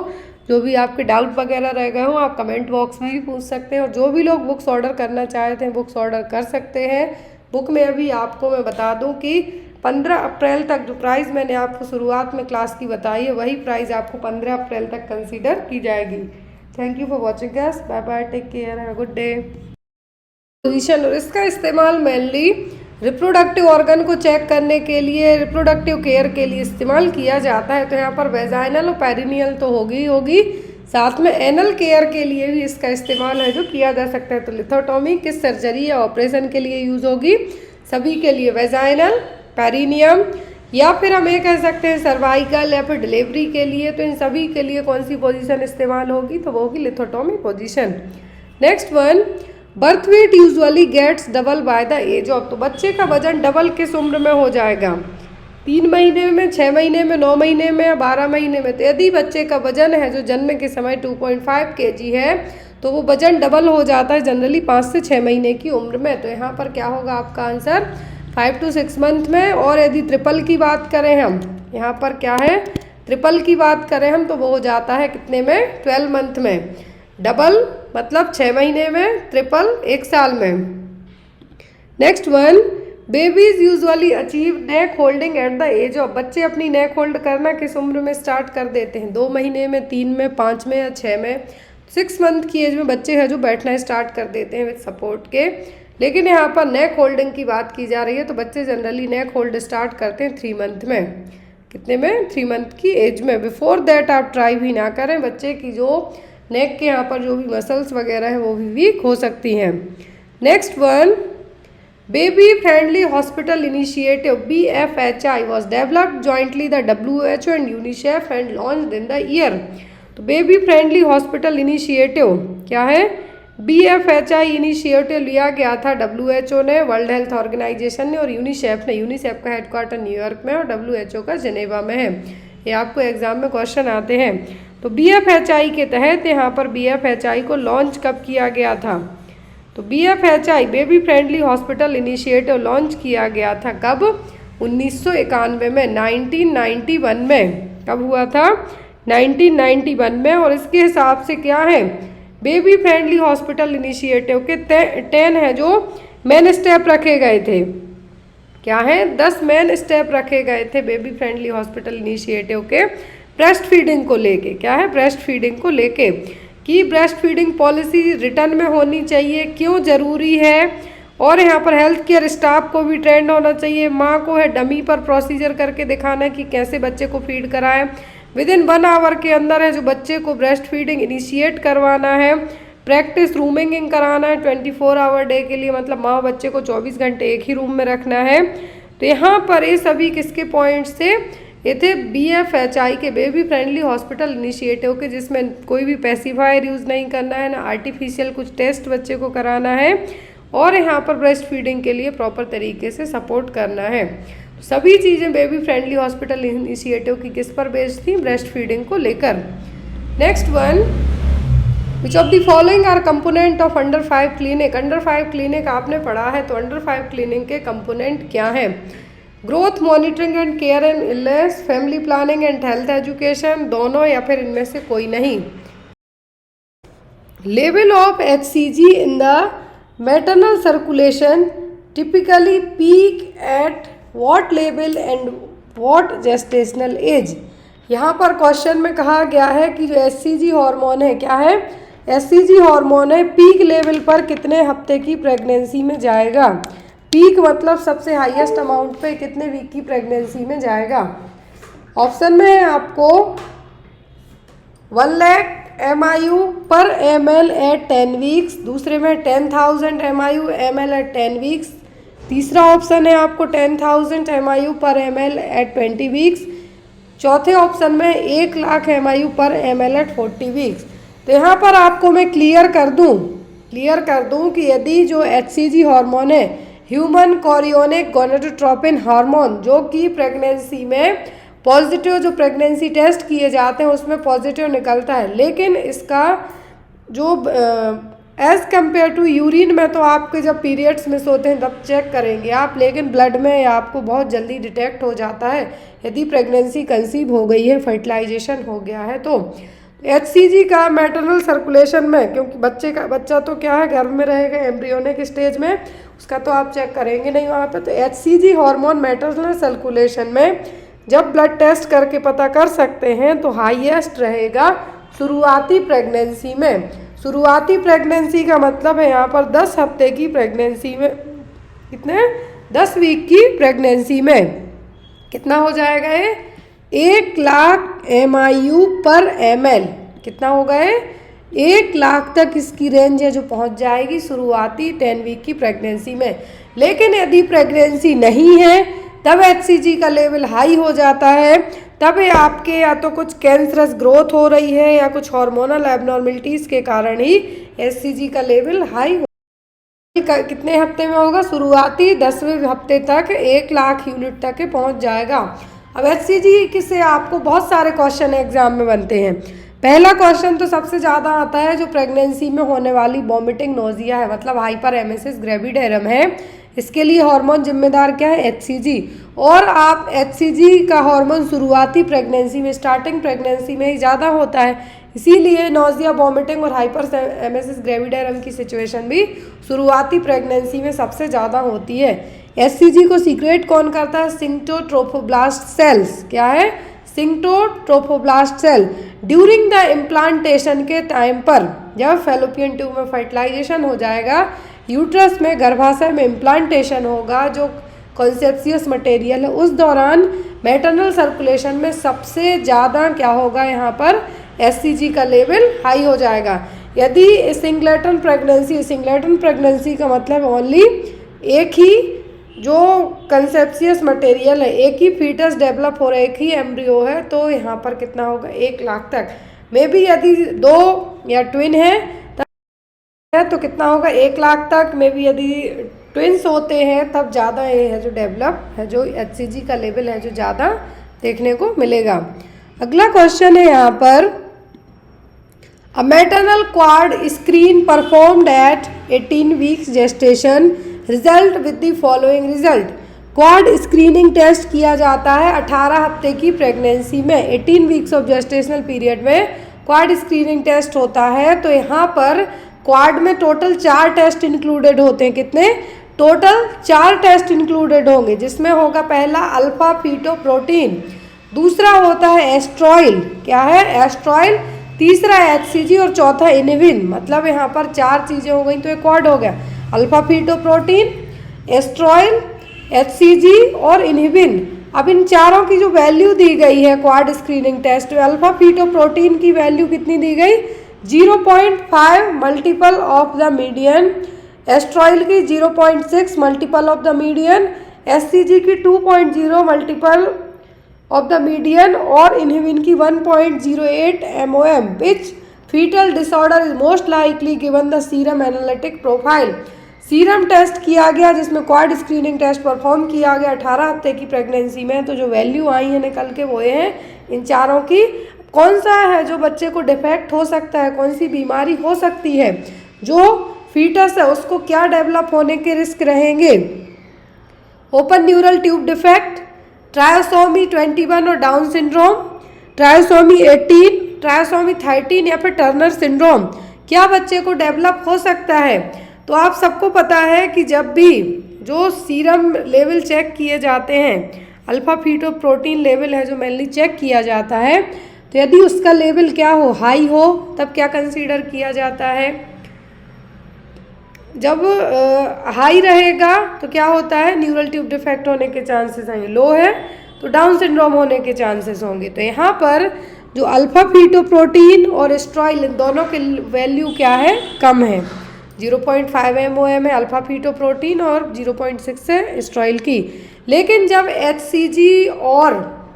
जो भी आपके डाउट वगैरह रह गए हो आप कमेंट बॉक्स में भी पूछ सकते हैं। और जो भी लोग बुक्स ऑर्डर करना चाहते हैं बुक्स ऑर्डर कर सकते हैं। बुक में अभी आपको मैं बता दूं कि 15 अप्रैल तक जो प्राइस मैंने आपको शुरुआत में क्लास की बताई है वही प्राइस आपको 15 अप्रैल तक कंसीडर की जाएगी। Thank you for watching us. Bye bye, take care, have a good day. Position और इसका इस्तेमाल मेनली रिप्रोडक्टिव ऑर्गन को चेक करने के लिए, रिप्रोडक्टिव केयर के लिए इस्तेमाल किया जाता है। तो यहाँ पर वेजाइनल और पेरिनियल तो होगी, साथ में एनल केयर के लिए भी इसका इस्तेमाल है जो किया जा सकता है। तो लिथोटॉमी किस सर्जरी या ऑपरेशन के लिए यूज़ होगी? सभी के लिए, वेजाइनल, पेरिनियम या फिर हम ये कह सकते हैं सर्वाइकल या फिर डिलीवरी के लिए। तो इन सभी के लिए कौन सी पोजीशन इस्तेमाल होगी? तो वो होगी lithotomy position. Next one, birth weight usually gets double by the age of. तो बच्चे का वजन डबल किस उम्र में हो जाएगा? 3 महीने में, 6 महीने में, 9 महीने में या 12 महीने में। तो यदि बच्चे का वजन है जो जन्म के समय 2.5 kg है तो वो वजन डबल हो जाता है जनरली 5 से 6 महीने की उम्र में। तो यहाँ पर क्या होगा आपका आंसर? 5 to 6 मंथ में। और यदि ट्रिपल की बात करें हम, यहाँ पर क्या है, ट्रिपल की बात करें हम तो वो हो जाता है कितने में? 12 मंथ में। डबल मतलब 6 महीने में, ट्रिपल 1 साल में। Next one, babies usually achieve neck holding at the age of. बच्चे अपनी नेक होल्ड करना किस उम्र में स्टार्ट कर देते हैं? 2 महीने में, 3 में, 5 में या 6 में। 6 मंथ की एज में बच्चे हैं जो बैठना स्टार्ट कर देते हैं विद सपोर्ट के। लेकिन यहाँ पर नेक होल्डिंग की बात की जा रही है तो बच्चे जनरली नेक होल्ड स्टार्ट करते हैं 3 मंथ में। कितने में? 3 मंथ की एज में। बिफोर दैट आप ट्राई भी ना करें, बच्चे की जो नेक के यहाँ पर जो भी मसल्स वगैरह है वो भी वीक हो सकती हैं। Next one, baby friendly hospital initiative BFHI was developed jointly the WHO and UNICEF and launched in the year. तो बेबी फ्रेंडली हॉस्पिटल इनिशिएटिव क्या है? BFHI इनिशिएटिव लिया गया था WHO ने, वर्ल्ड हेल्थ ऑर्गेनाइजेशन ने, और यूनिसेफ ने। यूनिसेफ का हेडक्वार्टर न्यूयॉर्क में और WHO का जेनेवा में है। ये आपको एग्जाम में क्वेश्चन आते हैं। तो BFHI के तहत यहाँ पर BFHI को लॉन्च कब किया गया था? तो BFHI baby friendly hospital initiative launch किया गया था कब? 1991 में, 1991 में। कब हुआ था? 1991 में। और इसके हिसाब से क्या है, बेबी फ्रेंडली हॉस्पिटल इनिशिएटिव के 10 है जो मेन स्टेप रखे गए थे। क्या है? 10 मेन स्टेप रखे गए थे बेबी फ्रेंडली हॉस्पिटल इनिशिएटिव के ब्रेस्ट फीडिंग को लेके। क्या है? ब्रेस्ट फीडिंग को लेके कि ब्रेस्ट फीडिंग पॉलिसी रिटर्न में होनी चाहिए, क्यों ज़रूरी है, और यहाँ पर हेल्थ केयर स्टाफ को भी ट्रेंड होना चाहिए। माँ को है डमी पर प्रोसीजर करके दिखाना कि कैसे बच्चे को फीड कराएं। विदिन 1 आवर के अंदर है जो बच्चे को ब्रेस्ट फीडिंग इनिशिएट करवाना है। प्रैक्टिस रूमिंग कराना है 24 आवर डे के लिए, मतलब माँ बच्चे को 24 घंटे एक ही रूम में रखना है। तो यहाँ पर ये सभी किसके पॉइंट्स थे? ये थे BFHI के बेबी फ्रेंडली हॉस्पिटल इनिशिएटिव के, जिसमें कोई भी पेसिफायर यूज़ नहीं करना है, ना आर्टिफिशियल कुछ टेस्ट बच्चे को कराना है, और यहाँ पर ब्रेस्ट फीडिंग के लिए प्रॉपर तरीके से सपोर्ट करना है। सभी चीज़ें बेबी फ्रेंडली हॉस्पिटल इनिशिएटिव की किस पर बेस्ड थी? ब्रेस्ट फीडिंग को लेकर। Next one, which of the following R component of under 5 clinic? Under 5 clinic आपने पढ़ा है, तो अंडर 5 क्लिनिक के कंपोनेंट क्या है? Growth monitoring and care and illness, family planning and health education, दोनों या फिर इनमें से कोई नहीं। Level of HCG in the maternal circulation typically peak at what level and what gestational age? यहाँ पर क्वेश्चन में कहा गया है कि जो HCG हार्मोन है, क्या है? HCG हार्मोन है, पीक लेवल पर कितने हफ्ते की प्रेगनेंसी में जाएगा? पीक मतलब सबसे हाईएस्ट अमाउंट पे कितने वीक की प्रेगनेंसी में जाएगा? ऑप्शन में है आपको 1 लाख MIU पर ml एट 10 वीक्स, दूसरे में 10,000 MIU ml एट 10 वीक्स, तीसरा ऑप्शन है आपको 10,000 MIU पर ml एट 20 वीक्स, चौथे ऑप्शन में 1 लाख MIU पर ml एट 40 वीक्स। तो यहाँ पर आपको मैं क्लियर कर दूँ कि यदि जो HCG हार्मोन है, ह्यूमन कोरियोनिक गोनेडोट्रोपिन हार्मोन, जो कि प्रेगनेंसी में पॉजिटिव, जो प्रेगनेंसी टेस्ट किए जाते हैं उसमें पॉजिटिव निकलता है, लेकिन इसका जो एज़ कम्पेयर टू यूरिन में, तो आपके जब पीरियड्स मिस होते हैं तब चेक करेंगे आप, लेकिन ब्लड में आपको बहुत जल्दी डिटेक्ट हो जाता है यदि प्रेगनेंसी कंसीव हो गई है, फर्टिलाइजेशन हो गया है। तो HCG का मैटरनल सर्कुलेशन में, क्योंकि बच्चा तो क्या है, गर्भ में रहेगा एम्ब्रियोनिक स्टेज में, उसका तो आप चेक करेंगे नहीं वहाँ पे। तो HCG हार्मोन मैटरनल सर्कुलेशन में जब ब्लड टेस्ट करके पता कर सकते हैं तो हाईएस्ट रहेगा शुरुआती प्रेगनेंसी में। शुरुआती प्रेगनेंसी का मतलब है यहाँ पर 10 हफ्ते की प्रेगनेंसी में, कितने? 10 वीक की प्रेगनेंसी में कितना हो जाएगा ये? 1 लाख MIU पर ml। कितना होगा ये? 1 लाख तक इसकी रेंज है जो पहुँच जाएगी शुरुआती 10 वीक की प्रेगनेंसी में। लेकिन यदि प्रेगनेंसी नहीं है तब HCG का लेवल हाई हो जाता है, तब आपके या तो कुछ कैंसरस ग्रोथ हो रही है या कुछ हार्मोनल एबनॉर्मलिटीज़ के कारण ही HCG का लेवल हाई हो। कितने हफ्ते में होगा? शुरुआती 10वें हफ्ते तक 1 लाख यूनिट तक पहुंच जाएगा। अब HCG से आपको बहुत सारे क्वेश्चन एग्जाम में बनते हैं। पहला क्वेश्चन तो सबसे ज़्यादा आता है जो प्रेगनेंसी में होने वाली वॉमिटिंग नोजिया है, मतलब हाइपर एमेसिस ग्रेविडेरम है, इसके लिए हार्मोन जिम्मेदार क्या है? HCG। और आप HCG का हार्मोन शुरुआती प्रेगनेंसी में, स्टार्टिंग प्रेगनेंसी में ही ज़्यादा होता है, इसीलिए नोजिया, वॉमिटिंग और हाइपर एमेसिस ग्रेविडेरम की सिचुएशन भी शुरुआती प्रेगनेंसी में सबसे ज़्यादा होती है। HCG को सीक्रेट कौन करता है? सिंक्टोट्रोफोब्लास्ट सेल्स। क्या है? सिंक्टोट्रोफोब्लास्ट सेल। ड्यूरिंग द इम्प्लांटेशन के टाइम पर, जब फैलोपियन ट्यूब में फर्टिलाइजेशन हो जाएगा, यूट्रस में, गर्भाशय में इम्प्लांटेशन होगा, जो कॉन्सेप्सियस मटेरियल है, उस दौरान मैटरनल सर्कुलेशन में सबसे ज़्यादा क्या होगा? यहाँ पर HCG का लेवल हाई हो जाएगा। यदि सिंगलेटन प्रेगनेंसी का मतलब ओनली एक ही जो कंसेप्सियस मटेरियल है, एक ही फीटस डेवलप हो रहा है, एक ही एम्ब्रियो है, तो यहाँ पर कितना होगा? 1 लाख तक। मे बी यदि 2 या ट्विन है है तो कितना होगा 1 लाख तक में भी यदि ट्विंस होते हैं तब ज़्यादा ये है जो डेवलप है, जो HCG का लेवल है जो ज़्यादा देखने को मिलेगा। अगला क्वेश्चन है यहाँ पर, a maternal quad screen performed at 18 weeks gestation result with the following result. Quad screening test किया जाता है 18 हफ्ते की प्रेगनेंसी में, 18 वीक्स ऑफ जेस्टेशनल पीरियड में क्वाड स्क्रीनिंग टेस्ट होता है। तो यहाँ पर क्वाड में टोटल 4 टेस्ट इंक्लूडेड होते हैं। कितने? टोटल 4 टेस्ट इंक्लूडेड होंगे, जिसमें होगा पहला अल्फा फीटोप्रोटीन, दूसरा होता है एस्ट्रॉयल, क्या है एस्ट्रॉयल, तीसरा HCG और चौथा इनहिबिन। मतलब यहाँ पर 4 चीज़ें हो गई तो एक क्वाड हो गया, अल्फा फीटोप्रोटीन, एस्ट्रॉयल, HCG और इनहिबिन। अब इन चारों की जो वैल्यू दी गई है क्वाड स्क्रीनिंग टेस्ट में, अल्फा फीटोप्रोटीन की वैल्यू कितनी दी गई 0.5 multiple of the median, estriol की 0.6 multiple of the median, HCG की 2.0 मल्टीपल ऑफ द मीडियन और इनहिबिन की 1.08 MOM, which fetal disorder is most likely given the serum analytic profile. Serum test किया गया जिसमें क्वाड स्क्रीनिंग टेस्ट परफॉर्म किया गया 18 हफ्ते की प्रेगनेंसी में। तो जो वैल्यू आई है निकल के वो हैं इन चारों की। कौन सा है जो बच्चे को डिफेक्ट हो सकता है, कौन सी बीमारी हो सकती है, जो फीटस है उसको क्या डेवलप होने के रिस्क रहेंगे, ओपन न्यूरल ट्यूब डिफेक्ट, ट्रायोसोमी 21 और डाउन सिंड्रोम, ट्रायोसोमी 18, ट्रायोसोमी 13 या फिर टर्नर सिंड्रोम, क्या बच्चे को डेवलप हो सकता है। तो आप सबको पता है कि जब भी जो सीरम लेवल चेक किए जाते हैं, अल्फा फीटोप्रोटीन लेवल है जो मेनली चेक किया जाता है, तो यदि उसका लेवल क्या हो, हाई हो, तब क्या कंसीडर किया जाता है, जब हाई रहेगा तो क्या होता है न्यूरल ट्यूब डिफेक्ट होने के चांसेस हैं, लो है तो डाउन सिंड्रोम होने के चांसेस होंगे। तो यहाँ पर जो अल्फा फीटोप्रोटीन और एस्ट्रॉयल इन दोनों के वैल्यू क्या है, कम है, 0.5 MOM है अल्फा फीटोप्रोटीन और 0.6 है एस्ट्रॉयल की। लेकिन जब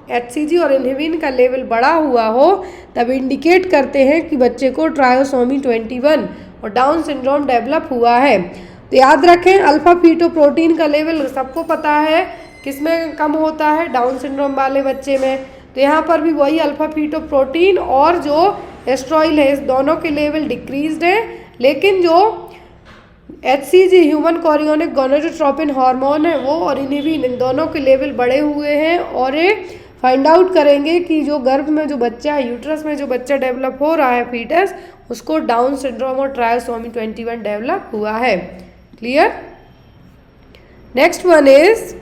HCG और इनहिबिन का लेवल बढ़ा हुआ हो तब इंडिकेट करते हैं कि बच्चे को ट्रायोसोमी 21 और डाउन सिंड्रोम डेवलप हुआ है। तो याद रखें अल्फा फीटोप्रोटीन का लेवल सबको पता है किसमें कम होता है, डाउन सिंड्रोम वाले बच्चे में। तो यहाँ पर भी वही अल्फा फीटोप्रोटीन और जो एस्ट्रॉयल है इस दोनों के लेवल डिक्रीज्ड है, लेकिन जो HCG human chorionic gonadotropin hormone है वो और इनहिबिन इन दोनों के लेवल बढ़े हुए हैं। और ये फाइंड आउट करेंगे कि जो गर्भ में जो बच्चा है, यूट्रस में जो बच्चा डेवलप हो रहा है फीटस, उसको डाउन सिंड्रोम और ट्रायोसोमी 21 डेवलप हुआ है। Clear? Next one is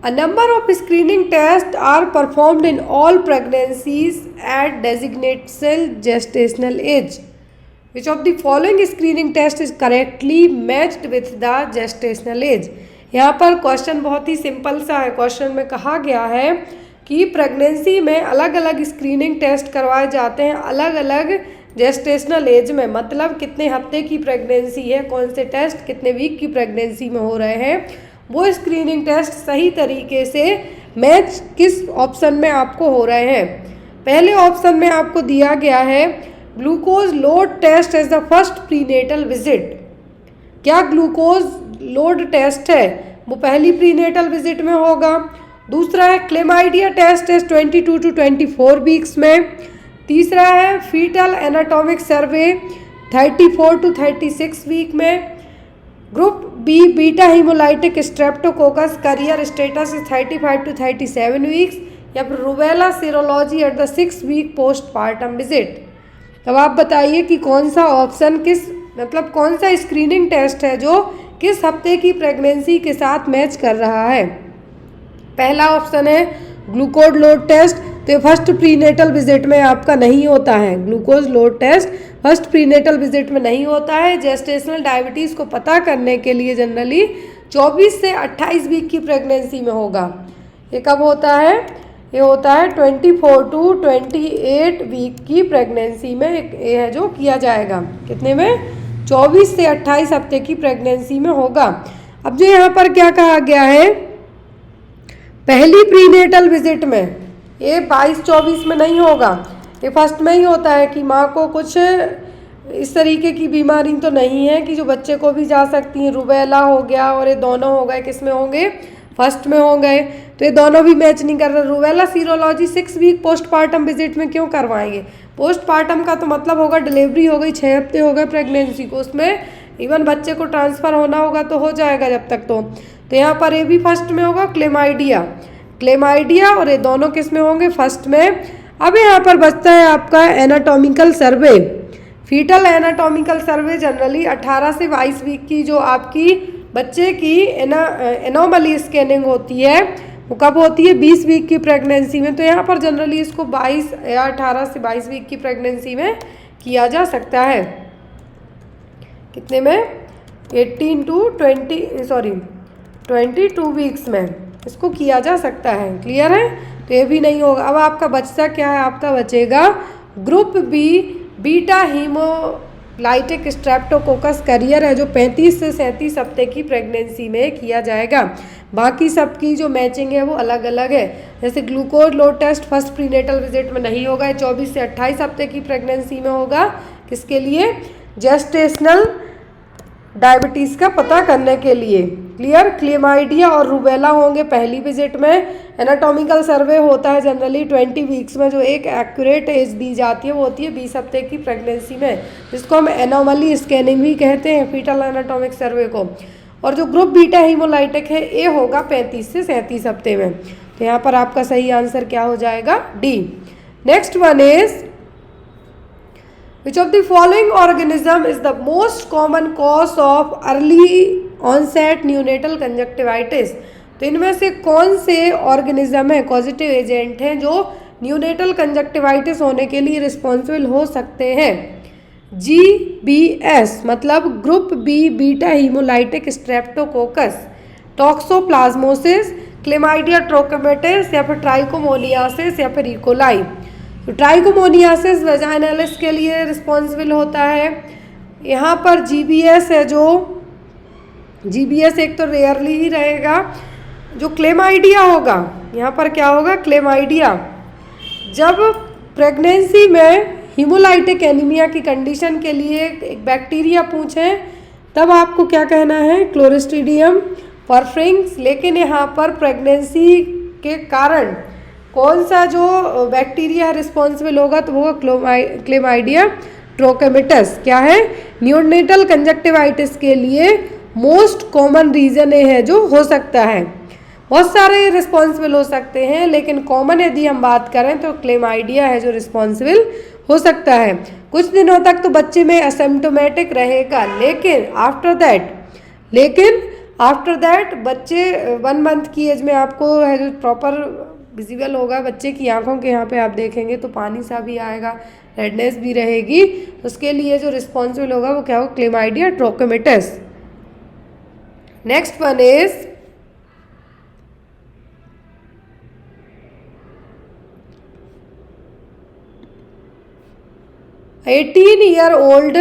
a number of screening tests are performed in all pregnancies at designated gestational age. Which of the following screening test is correctly matched with the gestational age? यहाँ पर क्वेश्चन बहुत ही सिंपल सा है। क्वेश्चन में कहा गया है कि प्रेगनेंसी में अलग अलग स्क्रीनिंग टेस्ट करवाए जाते हैं अलग अलग जेस्टेशनल एज में, मतलब कितने हफ्ते की प्रेगनेंसी है, कौन से टेस्ट कितने वीक की प्रेगनेंसी में हो रहे हैं, वो स्क्रीनिंग टेस्ट सही तरीके से मैच किस ऑप्शन में आपको हो रहे हैं। पहले ऑप्शन में आपको दिया गया है glucose load test as the first prenatal visit. क्या ग्लूकोज लोड टेस्ट है वो पहली प्रीनेटल विजिट में होगा। दूसरा है क्लेमाइडिया टेस्ट है 22 to 24 वीक्स में। तीसरा है fetal anatomic survey 34 to 36 week में। Group B beta haemolytic streptococcus carrier status 35 to 37 weeks, या फिर rubella serology at the 6 week postpartum visit. तब आप बताइए कि कौन सा ऑप्शन मतलब कौन सा स्क्रीनिंग टेस्ट है जो किस हफ्ते की प्रेगनेंसी के साथ मैच कर रहा है। पहला ऑप्शन है ग्लूकोज लोड टेस्ट, तो ये फर्स्ट प्रीनेटल विजिट में आपका नहीं होता है। Glucose load test first prenatal visit में नहीं होता है। जेस्टेशनल डायबिटीज़ को पता करने के लिए जनरली 24 से 28 वीक की प्रेगनेंसी में होगा। ये कब होता है? ये होता है 24 to 28 वीक की प्रेगनेंसी में ये है जो किया जाएगा। कितने में? 24 से 28 हफ्ते की प्रेगनेंसी में होगा। अब जो यहाँ पर क्या कहा गया है, पहली प्रीनेटल विजिट में ये 22-24 में नहीं होगा, ये फर्स्ट में ही होता है कि माँ को कुछ इस तरीके की बीमारी तो नहीं है कि जो बच्चे को भी जा सकती है। रूबेला हो गया और ये दोनों हो गए, किस में होंगे, फर्स्ट में हो गए। तो ये दोनों भी मैच नहीं कर रहे। Rubella serology 6 week postpartum visit में क्यों करवाएंगे? पोस्टपार्टम का तो मतलब होगा डिलीवरी हो गई, 6 हफ्ते हो गए प्रेगनेंसी को, उसमें इवन बच्चे को ट्रांसफ़र होना होगा तो हो जाएगा जब तक। तो यहाँ पर ये भी फर्स्ट में होगा क्लेमाइडिया और ये दोनों किस में होंगे, फर्स्ट में। अब यहाँ पर बचता है आपका एनाटॉमिकल सर्वे। फीटल एनाटॉमिकल सर्वे जनरली 18 से 22 वीक की जो आपकी बच्चे की एनोमली स्कैनिंग होती है वो कब होती है, 20 वीक की प्रेगनेंसी में। तो यहाँ पर जनरली इसको 22 या 18 से 22 वीक की प्रेगनेंसी में किया जा सकता है। कितने में, 22 वीक्स में इसको किया जा सकता है। क्लियर है? तो ये भी नहीं होगा। अब आपका बचता क्या है, आपका बचेगा group B beta haemolytic streptococcus carrier है, जो 35 से 37 हफ्ते की प्रेगनेंसी में किया जाएगा। बाकी सबकी जो मैचिंग है वो अलग अलग है। जैसे glucose load test first prenatal visit में नहीं होगा, 24 से 28 हफ्ते की प्रेगनेंसी में होगा। किसके लिए? जेस्टेशनल डायबिटीज़ का पता करने के लिए। क्लियर? क्लेमाइडिया और रूबेला होंगे पहली विजिट में। एनाटॉमिकल सर्वे होता है जनरली 20 वीक्स में, जो एक एक्यूरेट एज दी जाती है वो होती है 20 हफ्ते की प्रेगनेंसी में, जिसको हम एनोमली स्कैनिंग भी कहते हैं, फीटल एनाटॉमिक सर्वे को। और जो ग्रुप बीटा हीमोलाइटिक है ये होगा 35 से 37 हफ्ते में। तो यहाँ पर आपका सही आंसर क्या हो जाएगा, D. Next one is Which of the following organism is the most common cause of early onset neonatal conjunctivitis? तो इनमें से कौन से ऑर्गेनिज्म है, कॉजेटिव एजेंट हैं, जो न्यूनेटल कंजक्टिवाइटिस होने के लिए रिस्पॉन्सिबल हो सकते हैं? GBS मतलब group B beta haemolytic streptococcus, toxoplasmosis, chlamydia trachomatis या फिर ट्राइकोमोनियासिस या फिर इकोलाई। तो ट्राइकोमोनियासिस वेजाइनलिस के लिए रिस्पॉन्सिबल होता है। यहाँ पर GBS है, जो GBS एक तो रेयरली ही रहेगा। जो क्लेमाइडिया होगा, यहाँ पर क्या होगा, क्लेमाइडिया। जब प्रेगनेंसी में हीमोलाइटिक एनीमिया की कंडीशन के लिए एक बैक्टीरिया पूछें तब आपको क्या कहना है, क्लोस्ट्रीडियम परफ्रिंग्स। लेकिन यहाँ पर प्रेगनेंसी के कारण कौन सा जो बैक्टीरिया रिस्पॉन्सिबल होगा, तो वो क्लेमाइडिया ट्रोकोमेटिस। क्या है, न्यूनेटल कंजक्टिवाइटिस के लिए मोस्ट कॉमन रीजन ये है जो हो सकता है। बहुत सारे रिस्पॉन्सिबल हो सकते हैं, लेकिन कॉमन यदि हम बात करें तो क्लेमाइडिया है जो रिस्पॉन्सिबल हो सकता है। कुछ दिनों तक तो बच्चे में असिम्प्टोमेटिक रहेगा, लेकिन आफ्टर दैट बच्चे 1 मंथ की एज में आपको है जो प्रॉपर विजिबल होगा बच्चे की आंखों के यहाँ पे आप देखेंगे तो पानी सा भी आएगा, रेडनेस भी रहेगी। उसके लिए जो रिस्पॉन्सिबल होगा वो क्या होगा, chlamydia ट्रोकोमेटिस। Next one is 18-year-old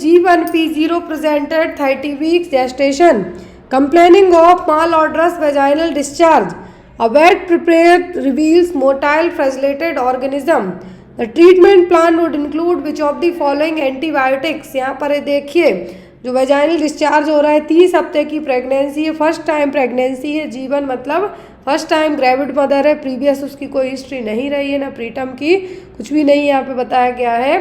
G1P0 presented 30 weeks gestation, complaining of malodorous vaginal discharge. A wet prepared reveals motile flagellated organism. The treatment plan would include which of the following antibiotics? यहाँ पर ये देखिए जो वेजाइनल डिस्चार्ज हो रहा है, 30 हफ्ते की प्रेगनेंसी है, फर्स्ट टाइम प्रेगनेंसी है। जीवन मतलब फर्स्ट टाइम ग्रेविड मदर है, प्रीवियस उसकी कोई हिस्ट्री नहीं रही है, ना प्रीटर्म की, कुछ भी नहीं यहाँ पे बताया गया है।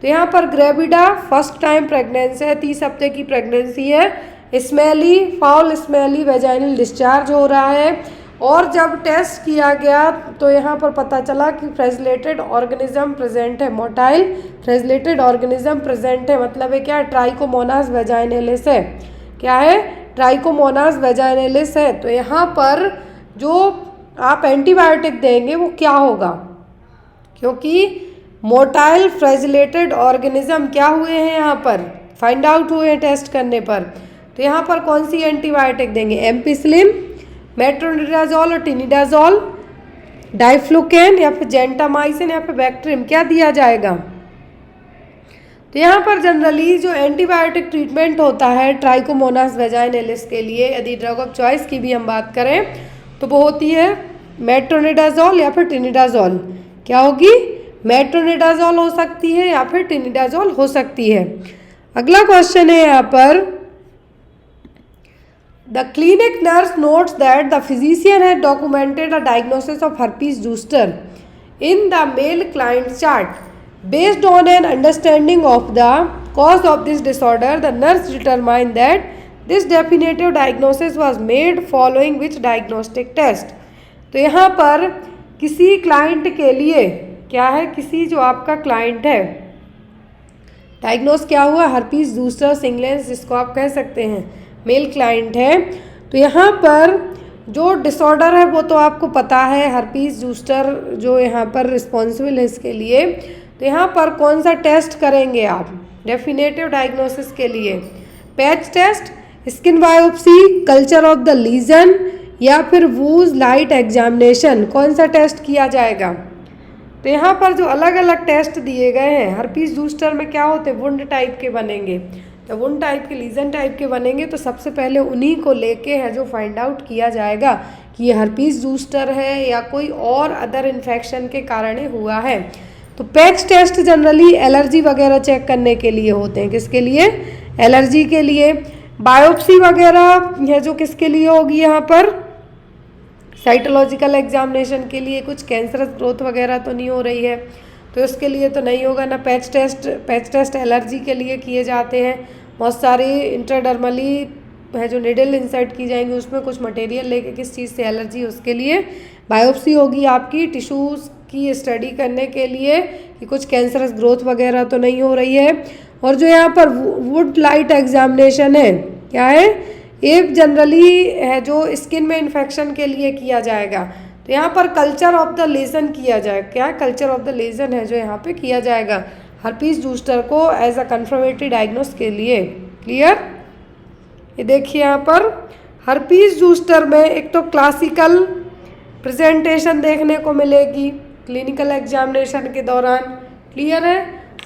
तो यहाँ पर ग्रेविडा फर्स्ट टाइम प्रेगनेंसी है, 30 हफ्ते की प्रेगनेंसी है, smelly foul smelly vaginal discharge हो रहा है। और जब टेस्ट किया गया तो यहाँ पर पता चला कि फ्लैजेलेटेड ऑर्गेनिज्म प्रेजेंट है, मोटाइल फ्लैजेलेटेड ऑर्गेनिज्म प्रेजेंट है। मतलब है क्या, ट्राइकोमोनास वेजाइनलिस है। क्या है, ट्राइकोमोनास वेजाइनलिस है। तो यहाँ पर जो आप एंटीबायोटिक देंगे वो क्या होगा, क्योंकि मोटाइल फ्लैजेलेटेड ऑर्गेनिज्म क्या हुए हैं यहाँ पर फाइंड आउट हुए हैं टेस्ट करने पर। तो यहाँ पर कौन सी एंटीबायोटिक देंगे, एम्पिसिलिन, मेट्रोनिडाजोल और टिनिडाजोल, डाइफ्लुकेन या फिर जेंटामाइसिन या फिर बैक्ट्रिम, क्या दिया जाएगा। तो यहाँ पर जनरली जो एंटीबायोटिक ट्रीटमेंट होता है ट्राइकोमोनास वेजाइनलिस के लिए, यदि ड्रग ऑफ चॉइस की भी हम बात करें तो वो होती है मेट्रोनिडाजोल या फिर टिनिडाजोल, क्या होगी? मेट्रोनिडाजोल हो सकती है या फिर टिनिडाजोल हो सकती है। अगला क्वेश्चन है यहाँ पर, the clinic nurse notes that the physician had documented a diagnosis of herpes zoster in the male client chart based on an understanding of the cause of this disorder. The nurse determined that this definitive diagnosis was made following which diagnostic test. तो यहाँ पर किसी क्लाइंट के लिए क्या है, किसी जो आपका क्लाइंट है, डायग्नोस क्या हुआ? हर्पीस जूस्टर सिंगलेंस, जिसको आप कह सकते हैं मेल क्लाइंट है। तो यहाँ पर जो डिसऑर्डर है वो तो आपको पता है, हर्पीस जूस्टर जो यहाँ पर रिस्पॉन्सिबल है इसके लिए। तो यहाँ पर कौन सा टेस्ट करेंगे आप डेफिनेटिव डायग्नोसिस के लिए? Patch test, skin biopsy, culture of the lesion या फिर वूज लाइट एग्जामिनेशन, कौन सा टेस्ट किया जाएगा? तो यहाँ पर जो अलग अलग टेस्ट दिए गए हैं, हर्पीस जूस्टर में क्या होते हैं? वुंड टाइप के बनेंगे। तो वुंड टाइप के, लीजन टाइप के बनेंगे तो सबसे पहले उन्हीं को लेके है जो फाइंड आउट किया जाएगा कि ये हर्पीस जूस्टर है या कोई और अदर इन्फेक्शन के कारण ही हुआ है। तो पैच टेस्ट जनरली एलर्जी वगैरह चेक करने के लिए होते हैं। किसके लिए? एलर्जी के लिए। बायोप्सी वगैरह है जो किसके लिए होगी? यहाँ पर साइटोलॉजिकल एग्जामिनेशन के लिए, कुछ कैंसरस ग्रोथ वगैरह तो नहीं हो रही है तो उसके लिए तो नहीं होगा ना patch test. Patch test allergy के लिए किए जाते हैं। बहुत सारी इंट्राडर्मली है जो निडल इंसर्ट की जाएंगी, उसमें कुछ मटेरियल लेके किस चीज़ से एलर्जी, उसके लिए बायोप्सी होगी आपकी टिश्यूज़ की स्टडी करने के लिए कि कुछ कैंसरस ग्रोथ वगैरह तो नहीं हो रही है। और जो यहाँ पर वुड लाइट एग्जामिनेशन है, क्या है? ये जनरली है जो स्किन में इन्फेक्शन के लिए किया जाएगा। तो यहाँ पर कल्चर ऑफ द लेजन किया जाएगा। क्या कल्चर ऑफ द लेजन है जो यहाँ पे किया जाएगा हर्पीस जूस्टर को एज अ कन्फर्मेटरी डायग्नोस के लिए। क्लियर? ये देखिए यहाँ पर हर्पीस जूस्टर में एक तो क्लासिकल प्रेजेंटेशन देखने को मिलेगी क्लिनिकल एग्जामिनेशन के दौरान। क्लियर है?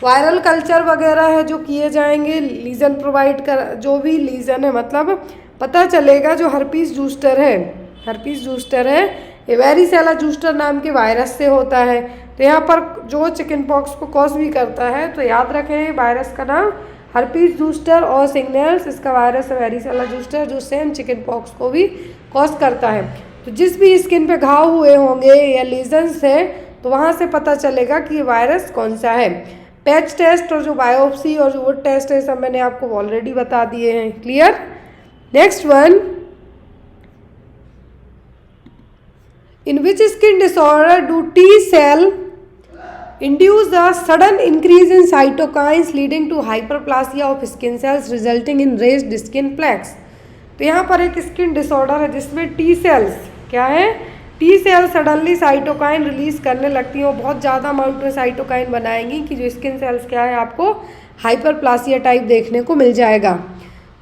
वायरल कल्चर वगैरह है जो किए जाएंगे, लीजन प्रोवाइड कर, जो भी लीजन है मतलब पता चलेगा जो हर्पीस जूस्टर है, हर्पीस जूस्टर है ये वेरिसेला जूस्टर नाम के वायरस से होता है। तो यहाँ पर जो चिकन पॉक्स को कॉज भी करता है, तो याद रखें वायरस का नाम हर्पीस जूस्टर और सिग्नल्स, इसका वायरस है वेरिसेला जूस्टर जो सेम चिकन पॉक्स को भी कॉज करता है। तो जिस भी स्किन पे घाव हुए होंगे या लीजन्स है तो वहाँ से पता चलेगा कि ये वायरस कौन सा है। पैच टेस्ट और जो बायोप्सी और जो वुड टेस्ट है सब मैंने आपको ऑलरेडी बता दिए हैं। Clear? Next one, in which skin disorder do T cell induce a sudden increase in cytokines leading to hyperplasia of skin cells resulting in raised skin plaques। तो यहाँ पर एक स्किन डिसऑर्डर है जिसमें टी सेल्स क्या है, T cells suddenly cytokine release करने लगती हैं और बहुत ज़्यादा अमाउंट में साइटोकाइन बनाएंगी कि जो स्किन सेल्स क्या है आपको हाइपरप्लासिया टाइप देखने को मिल जाएगा।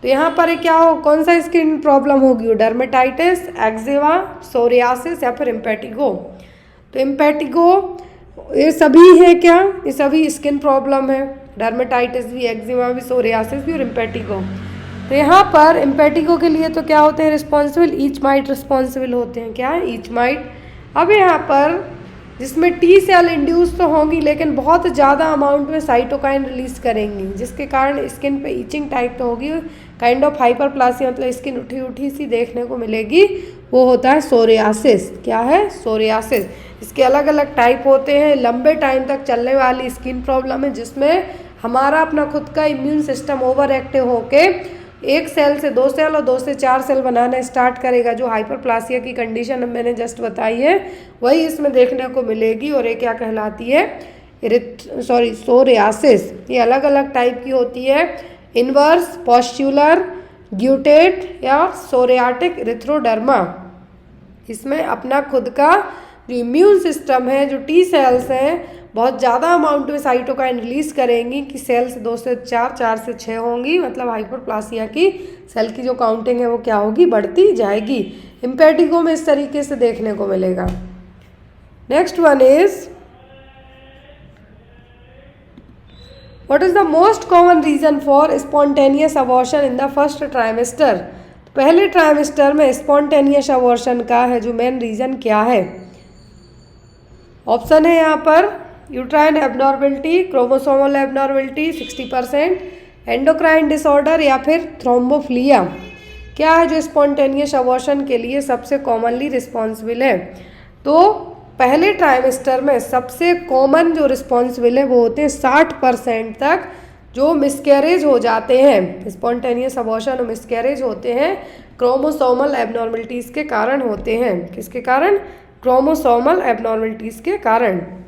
तो यहाँ पर क्या हो, कौन सा स्किन प्रॉब्लम होगी? डर्मेटाइटिस, एक्जिमा, सोरियासिस या फिर इम्पेटिगो। तो इम्पेटिगो ये सभी है क्या? ये सभी स्किन प्रॉब्लम है, डर्मेटाइटिस भी, एक्जिमा भी, सोरियासिस भी और इम्पेटिगो। तो यहाँ पर इम्पेटिगो के लिए तो क्या होते हैं रिस्पॉन्सिबल? ईच माइट रिस्पॉन्सिबल होते हैं। क्या है? Each might. अब यहाँ पर जिसमें टी सेल इंड्यूस तो होंगी लेकिन बहुत ज़्यादा अमाउंट में साइटोकाइन रिलीज करेंगी जिसके कारण स्किन पे ईचिंग टाइप तो होगी, काइंड ऑफ हाइपरप्लासिया मतलब स्किन उठी उठी सी देखने को मिलेगी, वो होता है सोरियासिस। क्या है? सोरियासिस। इसके अलग अलग टाइप होते हैं, लंबे टाइम तक चलने वाली स्किन प्रॉब्लम है जिसमें हमारा अपना खुद का इम्यून सिस्टम ओवर एक्टिव होके एक सेल से 2 सेल और 2 से 4 सेल बनाना स्टार्ट करेगा। जो हाइपरप्लासिया की कंडीशन मैंने जस्ट बताई है वही इसमें देखने को मिलेगी और ये क्या कहलाती है? सोरियासिस। ये अलग अलग टाइप की होती है, इनवर्स, पॉस्चुलर, ग्यूटेट या सोरियाटिक इरिथ्रोडर्मा। इसमें अपना खुद का जो इम्यून सिस्टम है, जो टी सेल्स हैं, बहुत ज़्यादा अमाउंट में साइटोकाइन रिलीज करेंगी कि सेल्स 2 से 4, 4 से 6 होंगी, मतलब हाइपरप्लासिया की सेल की जो काउंटिंग है वो क्या होगी? बढ़ती जाएगी। इम्पेटिगो में इस तरीके से देखने को मिलेगा। Next one is what is the most common reason for spontaneous abortion in the first trimester? पहले ट्राइमेस्टर में स्पॉन्टेनियस अबॉर्शन का है जो मेन रीजन क्या है? ऑप्शन है यहाँ पर uterine abnormality, chromosomal abnormality 60%, endocrine disorder या फिर थ्रोम्बोफिलिया। क्या है जो स्पॉन्टेनियस अबॉर्शन के लिए सबसे कॉमनली रिस्पॉन्सिबल है? तो पहले ट्राइमेस्टर में सबसे कॉमन जो रिस्पॉन्सिबल है वो होते हैं 60% तक जो मिसकैरेज हो जाते हैं, स्पॉन्टेनियस अबॉर्शन और मिसकैरेज होते हैं क्रोमोसोमल एबनॉर्मलिटीज़ के कारण होते हैं। किसके कारण? क्रोमोसोमल एबनॉर्मलिटीज़ के कारण।